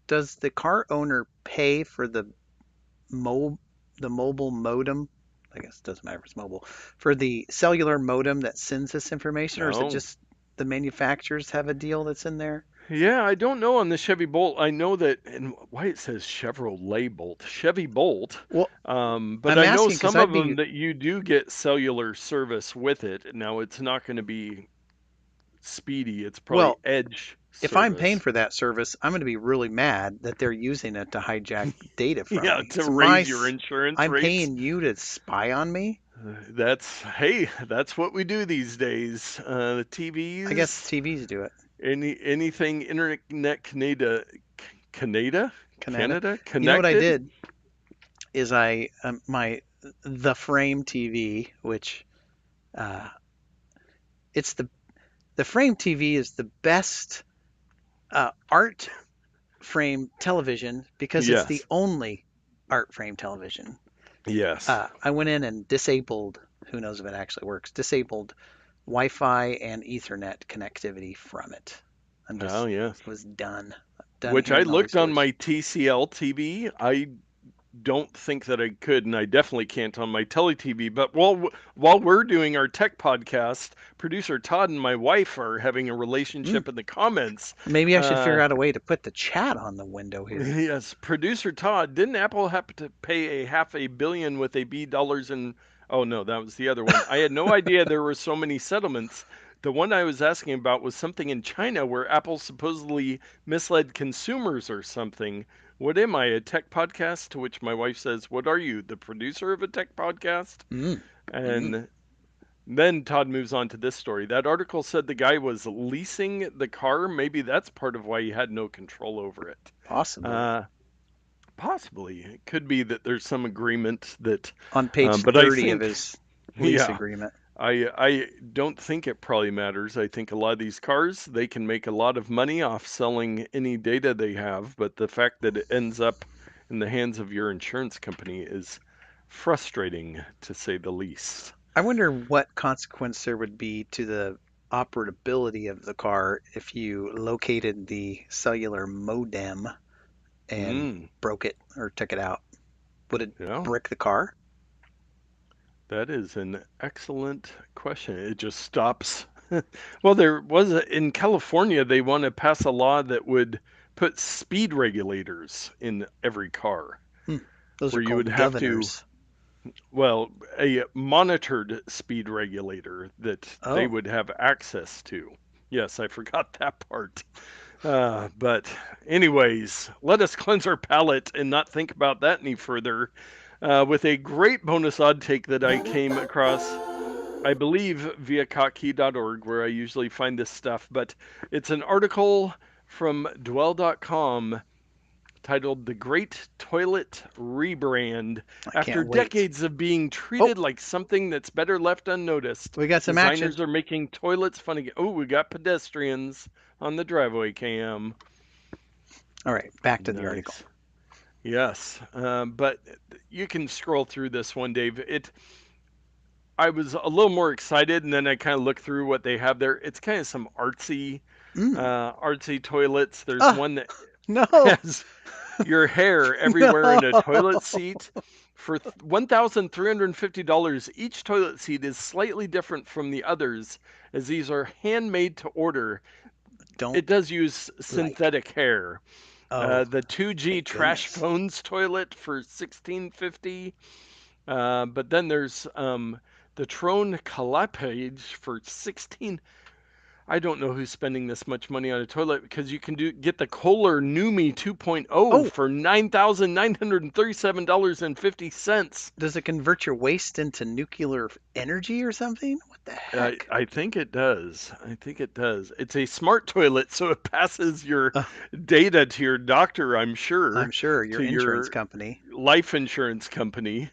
the car owner pay for mo the mobile modem? I guess it doesn't matter if it's mobile, for the cellular modem that sends this information, or is it Oh, just the manufacturers have a deal that's in there? yeah, I don't know on the Chevy Bolt. I know that, and why it says Chevrolet Bolt, Chevy Bolt. Well, But I'm I know asking because some I'd of be them that you do get cellular service with it. Now, it's not going to be speedy, it's probably well, edge if I'm paying service. for that service, I'm going to be really mad that they're using it to hijack data from Yeah, me. to raise your insurance I'm rates. paying you to spy on me. Hey, that's what we do these days. The I guess TVs, TVs do it. anything internet Canada, Canada. Canada You know what I connected. did is I my the frame TV, which uh, it's the frame TV is the best art frame television because it's the Yes, only art frame television. yes. I went in and disabled, who knows if it actually works, disabled Wi-Fi and Ethernet connectivity from it. I'm Oh, just yes. was done Which I hearing all these looked on stories. my TCL TV. I don't think that I could, and I definitely can't on my tele TV. But while we're doing our tech podcast, producer Todd and my wife are having a Mm, relationship in the comments. maybe I should figure Uh, out a way to put the chat on the window here. yes, producer Todd, didn't Apple have to pay a half a billion with a B dollars in? Oh no, that was the other one. I had no idea there were so many settlements. The one I was asking about was something in China where Apple supposedly misled consumers or something. What am I, a tech podcast? To which my wife says, "What are you, the producer of a tech podcast?" Mm, mm, And then Todd moves on to this story. That article said the guy was leasing the car. Maybe that's part of why he had no control over it. possibly. Uh, Possibly. It could be that there's some agreement that, On page but I 30 of think, his lease yeah, agreement. I don't think it probably matters. I think a lot of these cars, they can make a lot of money off selling any data they have, but the fact that it ends up in the hands of your insurance company is frustrating to say the least. I wonder what consequence there would be to the operability of the car if you located the cellular modem and Mm, broke it or took it out. Would it yeah, brick the car? that is an excellent question. It just stops. Well, there was in California, they want to pass a law that would put speed regulators in every car, Hmm. Those are where you would called have to, governors. well, a monitored speed regulator that they Oh, would have access to. Yes, I forgot that part. But, anyways, let us cleanse our palate and not think about that any further with a great bonus odd take that I came across, I believe, via cotkey.org, where I usually find this stuff. But it's an article from dwell.com titled The Great Toilet Rebrand. I After can't wait. decades of being Oh, treated like something that's better left unnoticed, we got some action. designers are making toilets fun again. Oh, we got pedestrians on the driveway cam. All right, back to the article. Nice. Yes. But you can scroll through this one, Dave. I was a little more excited, and then I kind of looked through what they have there. It's kind of some Mm. artsy toilets. There's Ah, one that no, has your hair everywhere in a no. toilet seat. For $1,350, each toilet seat is slightly different from the others, as these are handmade to order. Don't It does use like. synthetic hair. Oh, The 2G thank trash goodness. phones toilet for 1650. But then there's the Trone Calipage for 16. I don't know who's spending this much money on a toilet because you can get the Kohler Numi 2.0 Oh, for $9,937.50. does it convert your waste into nuclear energy or something? What the heck? I think it does. I think it does. It's a smart toilet, so it passes your Uh, data to your doctor, I'm I'm sure, sure your to insurance your company. life insurance company.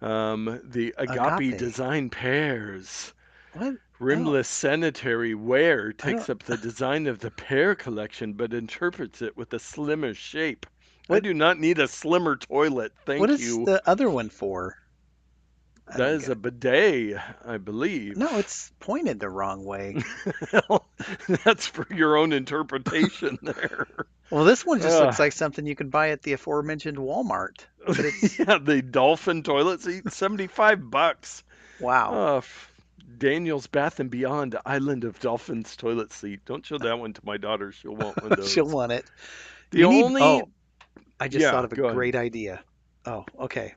The Agape Agape. design pears. What? Oh, Rimless sanitary ware I don't. takes up the design of the pear collection but interprets it with a slimmer shape. I What? do not need a slimmer toilet, What thank is you. the other one for? I That don't is get a it. bidet, I No, believe. it's pointed the wrong way. Well, that's for your own interpretation there. Well, this one just Uh, looks like something you could buy at the aforementioned Walmart, but it's yeah, the dolphin toilet seat, $75. wow. Uh, Daniel's Bath and Beyond Island of Dolphins toilet seat. Don't show that one to my daughter. She'll want one of She'll those. want it. The You need. only, Oh, I just thought yeah, of a go ahead. great idea. Oh, okay.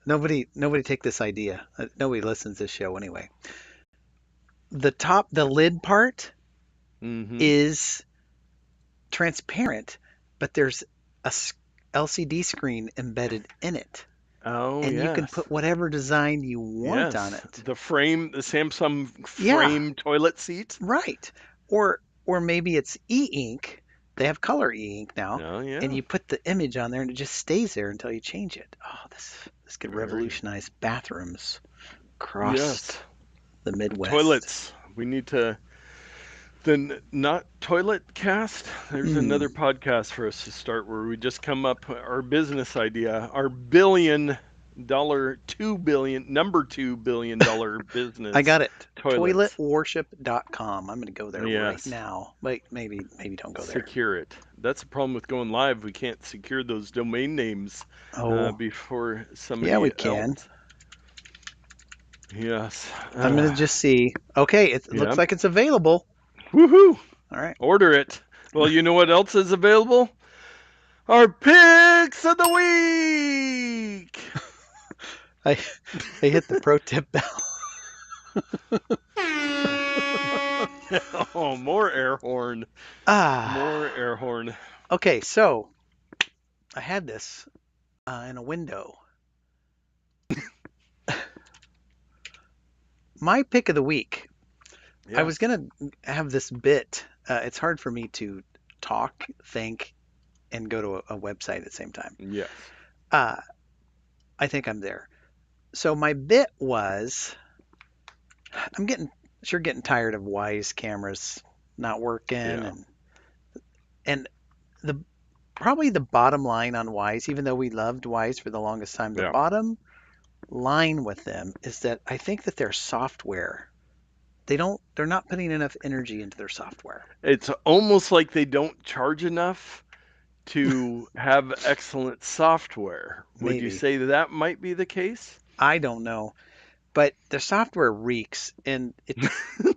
Nobody take this idea. Nobody listens to this show anyway. The lid part Mm-hmm. is transparent, but there's a LCD screen embedded in it, Oh, and you can yes. put whatever design you want on Yes. it. The Samsung Yeah, frame toilet seat. right. Or maybe it's e-ink. They have color e-ink now, Oh, and yeah. you put the image on there, and it just stays there until you change it. Oh, this could Very. revolutionize bathrooms across Yes. the Midwest. Toilets. We need to. Then not toilet cast. There's Hmm. another podcast for us to start where we just come up our business idea, our $1 billion, 2 billion, number $2 billion I business got it. toilets. Toiletworship.com. I'm going to go there right Yes. now. Wait, maybe don't go there. Secure it. That's the problem with going live. We can't secure those domain names Oh, before yeah, we somebody can. else. Yes. I'm going to just see. Okay, it looks Yeah. like it's available. Woohoo! All right. Order it. Well, you know what else is available? Our picks of the week. I I hit the pro tip bell. Oh, more air horn. Ah. More air horn. Okay, so I had this in a window. My pick of the week. I was Yes. going to have this bit. It's hard for me to talk, think, and go to a website at the same time. Yes. Uh, I think I'm there. So my bit was I'm getting tired of Wise cameras not working Yeah. and the probably the bottom line on Wise, even though we loved Wise for the longest time, the Yeah. bottom line with them is that I think that their software, they're not putting enough energy into their software. It's almost like they don't charge enough to have excellent software. Would you Maybe. say that might be the case? I don't know. But their software reeks, and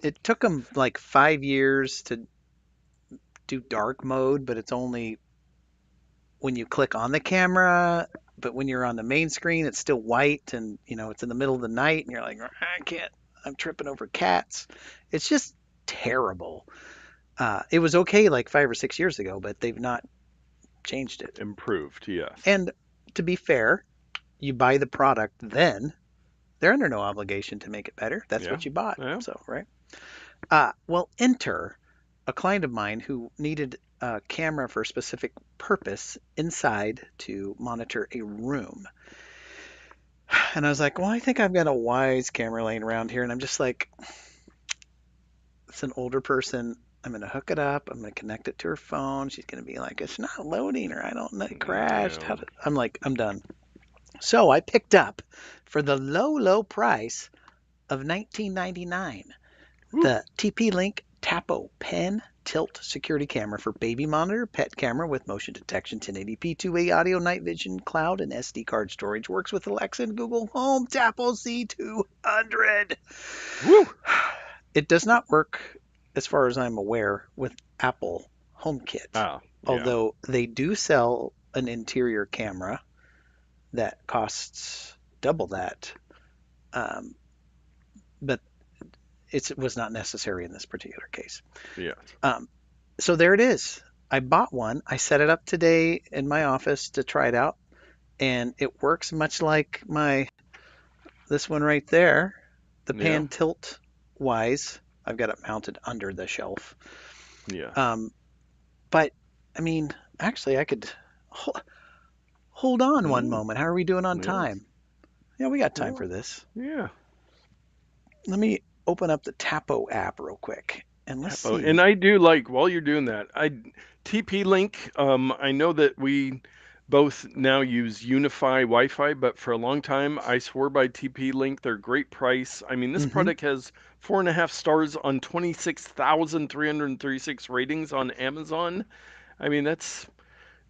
it took them like 5 years to do dark mode, but it's only when you click on the camera. But when you're on the main screen, it's still white, and it's in the middle of the night, and you're like, I can't. I'm tripping over cats. It's just terrible. It was okay like 5 or 6 years ago, but they've not changed it. Improved, yes. And to be fair, you buy the product then. They're under no obligation to make it better. That's Yeah. what you bought. Yeah. So, right? Well, enter a client of mine who needed a camera for a specific purpose inside to monitor a room. And I was like, well, I think I've got a Wise camera laying around here. And I'm just like, it's an older person. I'm going to hook it up. I'm going to connect it to her phone. She's going to be like, it's not loading, or I don't know, it crashed. Yeah. I'm like, I'm done. So I picked up for the low, low price of $19.99 Woo. the TP-Link Tapo pen tilt security camera for baby monitor, pet camera with motion detection, 1080p, two-way audio, night vision, cloud, and SD card storage. Works with Alexa and Google Home. Tapo C200. Woo. It does not work, as far as I'm aware, with Apple HomeKit, Ah, yeah. although they do sell an interior camera that costs double that. Um, but it was not necessary in this particular case. Yes. So there it is. I bought one. I set it up today in my office to try it out, and it works much like this one right there, the Yeah. pan tilt wise. I've got it mounted under the shelf. Yes. But I mean, actually, I could hold on one Mm, moment. How are we doing on yes. time? Yeah, we got time Well, for this. yeah. Let me open up the Tapo app real quick, and let's Oh, and see. I do like while you're doing that, TP Link. I know that we both now use Unify Wi-Fi, but for a long time I swore by TP Link. They're great price. I mean, this Hmm. product has 4.5 stars on 26,336 ratings on Amazon. I mean,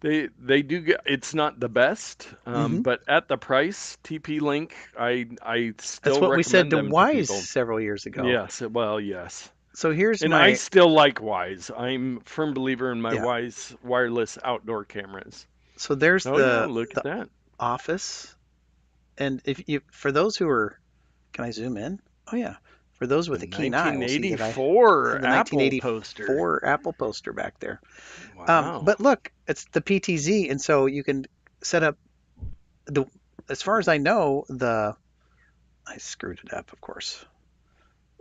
they do get. It's not the best, Hmm. but at the price, TP Link, I That's still what we said recommend to them to Wise people. several years ago. Yes, well, yes. So here's And I my, still like Wise. I'm a firm believer in my yeah. Wise wireless outdoor cameras. So there's Oh yeah, the look at the that. office, and if you for those who are, can I zoom in? Oh yeah, for those The with a keen eye, will see that I have 1984 the Apple poster. 1984 Apple poster back there. Wow. But look, it's the PTZ, and so you can set up the. As far as I know, I screwed it up, of course.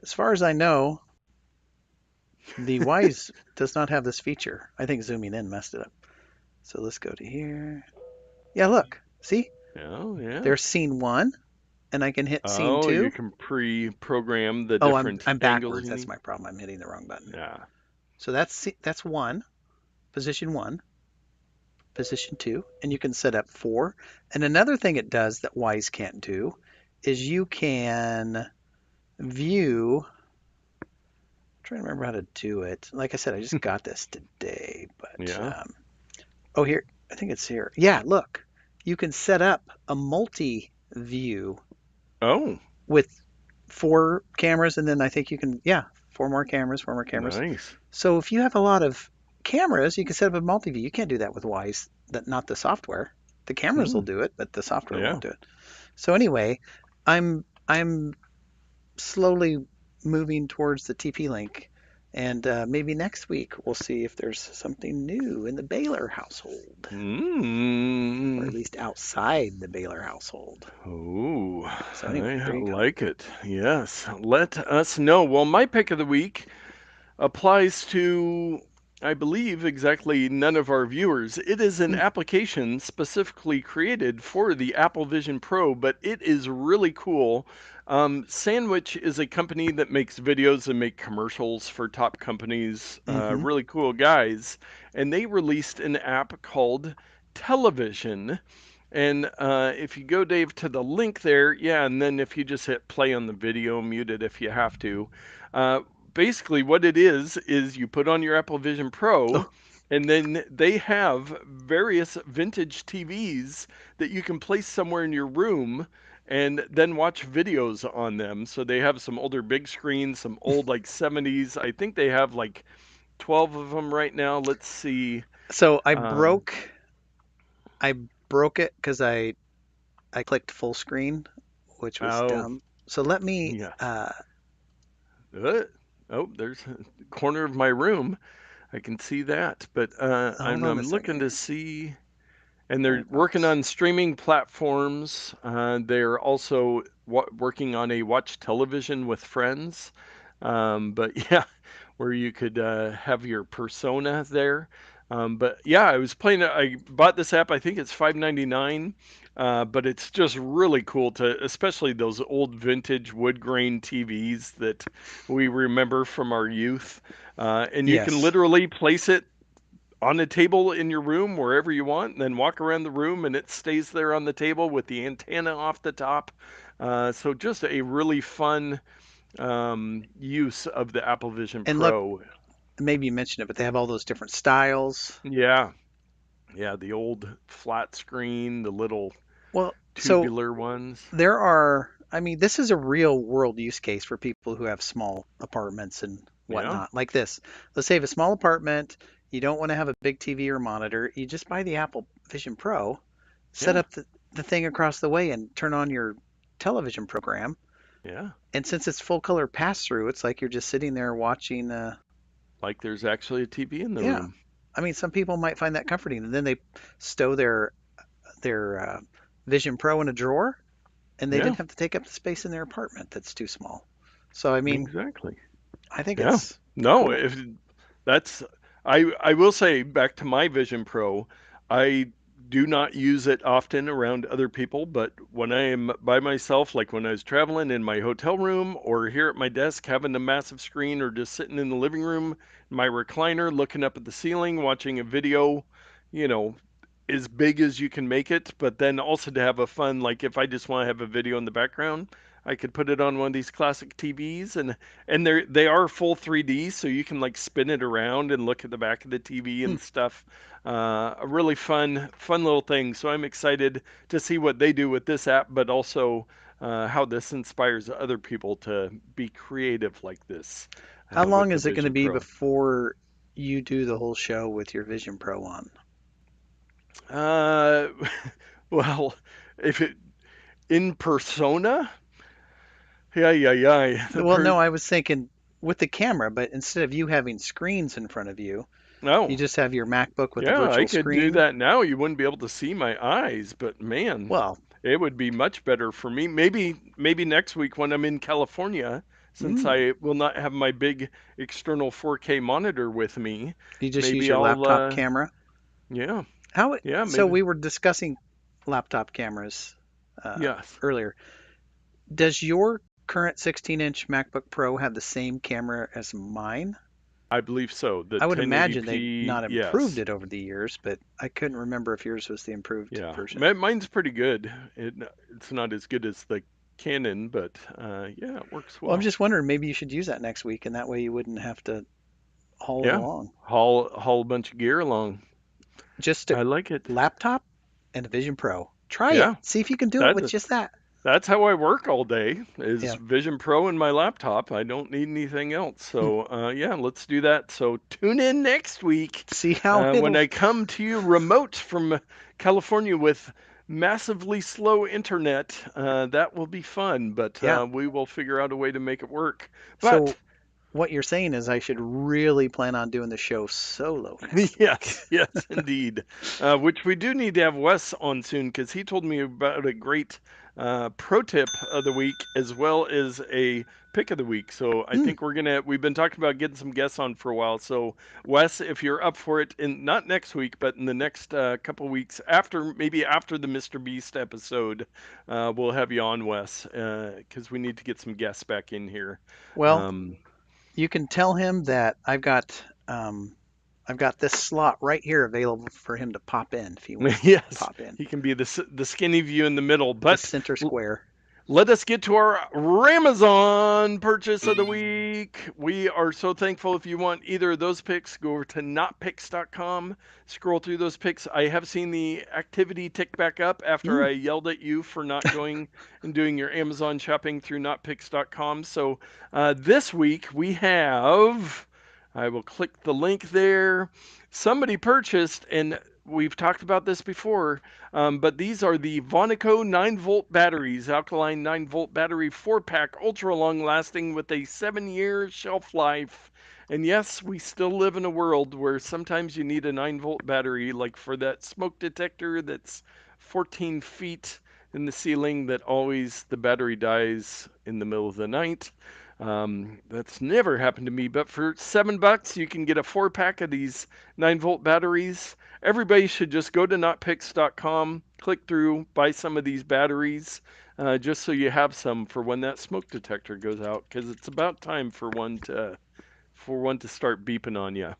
As far as I know, the Wise does not have this feature. I think zooming in messed it up. So let's go to here. Yeah, look. See? Oh yeah. There's scene one, and I can hit scene Oh, you two. can pre-program the Oh, I'm different I'm angles backwards. you That's need. my problem. I'm hitting the wrong button. Yeah. So that's one, position one, position two, and you can set up four. And another thing it does that Wise can't do is you can view. I'm trying to remember how to do it. Like I said, I just got this today, but Yeah. oh, here, I think it's here. Yeah, look, you can set up a multi-view Oh, with four cameras, and then I think you can, yeah, four more cameras, four more cameras. nice. So if you have a lot of cameras, you can set up a multi-view. You can't do that with Wise, that not the software. The cameras will Hmm. do it, but the software Yeah. won't do it. So anyway, I'm slowly moving towards the TP link, and maybe next week we'll see if there's something new in the Baylor household, or Mm. at least outside the Baylor household. Oh, So anyway, I there you go. like it. Yes. Let us know. Well, my pick of the week applies to, I believe, exactly none of our viewers. It is an Hmm. application specifically created for the Apple Vision Pro, but it is really cool. Sandwich is a company that makes videos and make commercials for top companies, Mm-hmm. really cool guys, and they released an app called Television. And if you go, Dave, to the link there, yeah, and then if you just hit play on the video, mute it if you have to. Uh, Basically, what it is you put on your Apple Vision Pro, Oh, and then they have various vintage TVs that you can place somewhere in your room and then watch videos on them. So they have some older big screens, some old like 70s. I think they have like 12 of them right now. Let's see. so Um, I broke it because I clicked full screen, which was oh, dumb. So let me yes. Uh, oh, there's a corner of my room. I can see that, but hold on a I'm second looking to here. see, and they're working Firefox. on streaming platforms. They're also working on a watch television with friends. But yeah, where you could have your persona there. But yeah, I was playing it. I bought this app. I think it's 5.99. But it's just really cool to, especially those old vintage wood grain TVs that we remember from our youth. And you can Yes. literally place it on a table in your room wherever you want, and then walk around the room and it stays there on the table with the antenna off the top. So just a really fun use of the Apple Vision And look, Pro. maybe you mentioned it, but they have all those different styles. Yeah, yeah, the old flat screen, the little Well, so tubular ones. there are, I mean, this is a real world use case for people who have small apartments and Yeah, whatnot, like this. Let's say you have a small apartment, you don't want to have a big TV or monitor, you just buy the Apple Vision Pro, set yeah, up the thing across the way, and turn on your television program. yeah. And since it's full color pass through, it's like you're just sitting there watching. Like there's actually a TV in the Yeah, room. I mean, some people might find that comforting, and then they stow their Vision Pro in a drawer, and they Yeah, didn't have to take up the space in their apartment that's too small. So, I mean, exactly. I think Yeah. it's No, cool. if that's I will say back to my Vision Pro, I do not use it often around other people, but when I am by myself, like when I was traveling in my hotel room or here at my desk having a massive screen or just sitting in the living room, my recliner looking up at the ceiling, watching a video, you know, as big as you can make it, but then also to have a fun, like if I just want to have a video in the background, I could put it on one of these classic TVs and they are full 3D, so you can like spin it around and look at the back of the TV Hmm. and stuff. A really fun little thing. So I'm excited to see what they do with this app, but also how this inspires other people to be creative like this How with long the is it going to Vision be Pro. before you do the whole show with your Vision Pro on? Uh, well, if it in persona, yeah, yeah, yeah. Well, no, I was thinking with the camera, but instead of you having screens in front of you, you No, just have your MacBook with a yeah, I virtual could do screen. that now. You wouldn't be able to see my eyes, but man, Well, it would be much better for me. Maybe next week when I'm in California, since mm, I will not have my big external 4K monitor with me, you just use maybe your I'll laptop camera. yeah, How? yeah, So maybe we were discussing laptop cameras yes. earlier. Does your current 16-inch MacBook Pro have the same camera as mine? I believe so. The I would imagine they've 1080p, not improved yes. it over the years, but I couldn't remember if yours was the improved Yeah. version. Mine's pretty good. It's not as good as the Canon, but yeah, it works Well, I'm well. just wondering, maybe you should use that next week, and that way you wouldn't have to haul it Yeah. along. Haul a bunch of gear along. Just a I like it. laptop and a Vision Pro. Try it. Yeah. See if you can do it That with just that. that's how I work all day is Yeah. Vision Pro and my laptop. I don't need anything else. Hmm. So yeah, let's do that. So tune in next week See how when it'll. I come to you remote from California with massively slow internet. That will be fun, but Yeah. we will figure out a way to make it work. But So what you're saying is I should really plan on doing the show solo next week. yes, yes, indeed. Which we do need to have Wes on soon because he told me about a great pro tip of the week as well as a pick of the week. So I Hmm. think we've been talking about getting some guests on for a while. So Wes, if you're up for it, in not next week, but in the next couple weeks after, maybe after the Mr. Beast episode, we'll have you on, Wes, because we need to get some guests back in here. Well, Um, you can tell him that I've got um, I've got this slot right here available for him to pop in if he wants to Yes, pop in. he can be the skinny view in the middle. The But center square. let us get to our Ramazon purchase of the week. We are so thankful. If you want either of those picks, go over to notpicks.com, scroll through those picks. I have seen the activity tick back up after Mm. I yelled at you for not going and doing your Amazon shopping through notpicks.com. So this week we have, I will click the link there. Somebody purchased, and we've talked about this before, but these are the Vonaco 9-volt batteries, alkaline 9-volt battery 4-pack, ultra long lasting with a 7-year shelf life. And yes, we still live in a world where sometimes you need a 9-volt battery, like for that smoke detector that's 14 feet in the ceiling that always the battery dies in the middle of the night. That's never happened to me, but for $7, you can get a 4-pack of these 9-volt batteries. Everybody should just go to notpicks.com, click through, buy some of these batteries, just so you have some for when that smoke detector goes out, because it's about time for one to start beeping on you.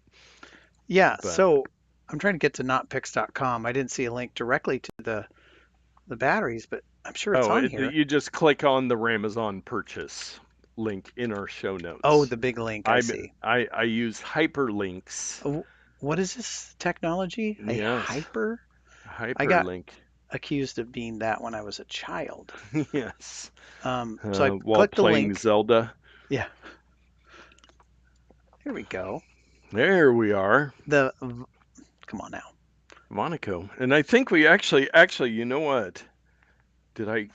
Yeah, But so I'm trying to get to notpicks.com. I didn't see a link directly to the batteries, but I'm sure it's on here. you just click on the Ramazon purchase link in our show Oh, notes. the big link, I see. I use hyperlinks. Oh, what is this technology? A Yes, hyper? I got hyperlink. accused of being that when I was a child. Yes. So I While clicked the playing link. Zelda. Yeah, here we go. There we are. Come on now. Monaco. And I think we actually, you know what? Did I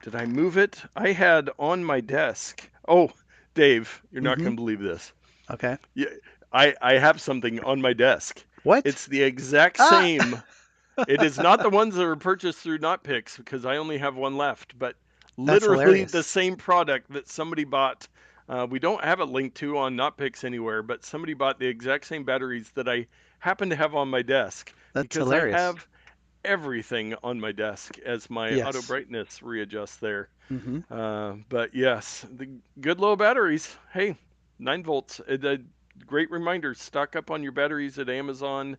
did I move it? I had on my desk. Oh, Dave, you're not Mm-hmm. going to believe this. Okay. Yeah, I have something on my desk. What? It's the exact Ah, same. It is not the ones that were purchased through NotPicks because I only have one left, but that's literally the hilarious. same product that somebody bought. We don't have it linked to on NotPicks anywhere, but somebody bought the exact same batteries that I happen to have on my desk That's because I hilarious. have everything on my desk as my auto Yes. brightness readjusts there. Mm-hmm. But yes, the good low batteries. Hey, 9 volts. A great reminder. Stock up on your batteries at Amazon.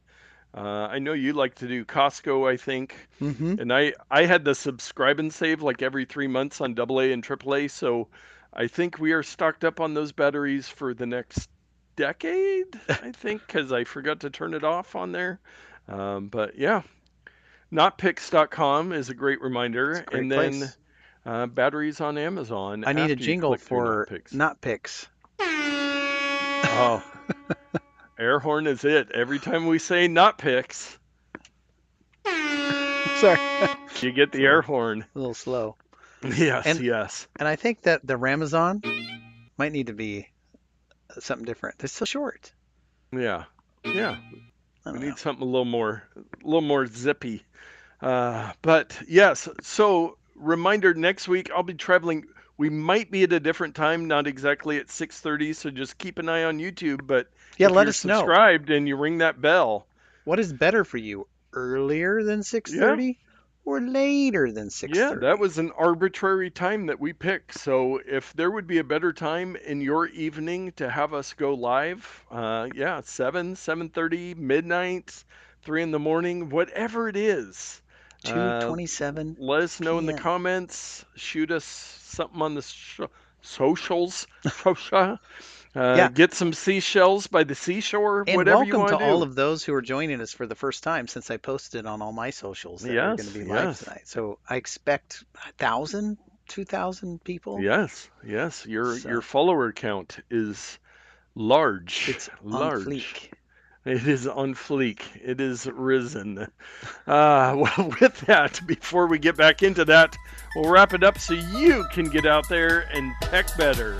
I know you like to do Costco, I think. Mm-hmm. And I had the subscribe and save like every 3 months on AA and AAA. So I think we are stocked up on those batteries for the next decade, I think, because I forgot to turn it off on there. But yeah, notpicks.com is a great reminder. It's a great And then place. batteries on Amazon I need a after you jingle click through for NotPicks. not picks. Oh, air horn is it. Every time we say NotPicks, Sorry. you get It's the air horn. a little slow. Yes, And yes. and I think that the Ramazon might need to be something different. They're so short. Yeah. Yeah. I We don't know. need something a little more zippy. But yes, so reminder next week I'll be traveling. We might be at a different time, not exactly at 6:30, so just keep an eye on YouTube, but Yeah, if let you're us know. subscribed and you ring that bell, What is better for you? Earlier than yeah. 6:30 or later than Yeah, that 6:30? was an arbitrary time that we picked. So if there would be a better time in your evening to have us go live, yeah, 7, 7:30, midnight, 3 in the morning, whatever it is, uh, 2:27 let us know in the p.m. comments. Shoot us something on the socials, social. Yeah, Get some seashells by the seashore, and whatever you welcome to want to all do. of those who are joining us for the first time since I posted on all my socials that we're going to Yes, be live yes. tonight. So I expect 1,000, 2,000 people. Yes, yes. Your So follower count is large, it's on large. fleek. It is on fleek. It is risen. Well, with that, before we get back into that, we'll wrap it up so you can get out there and tech better.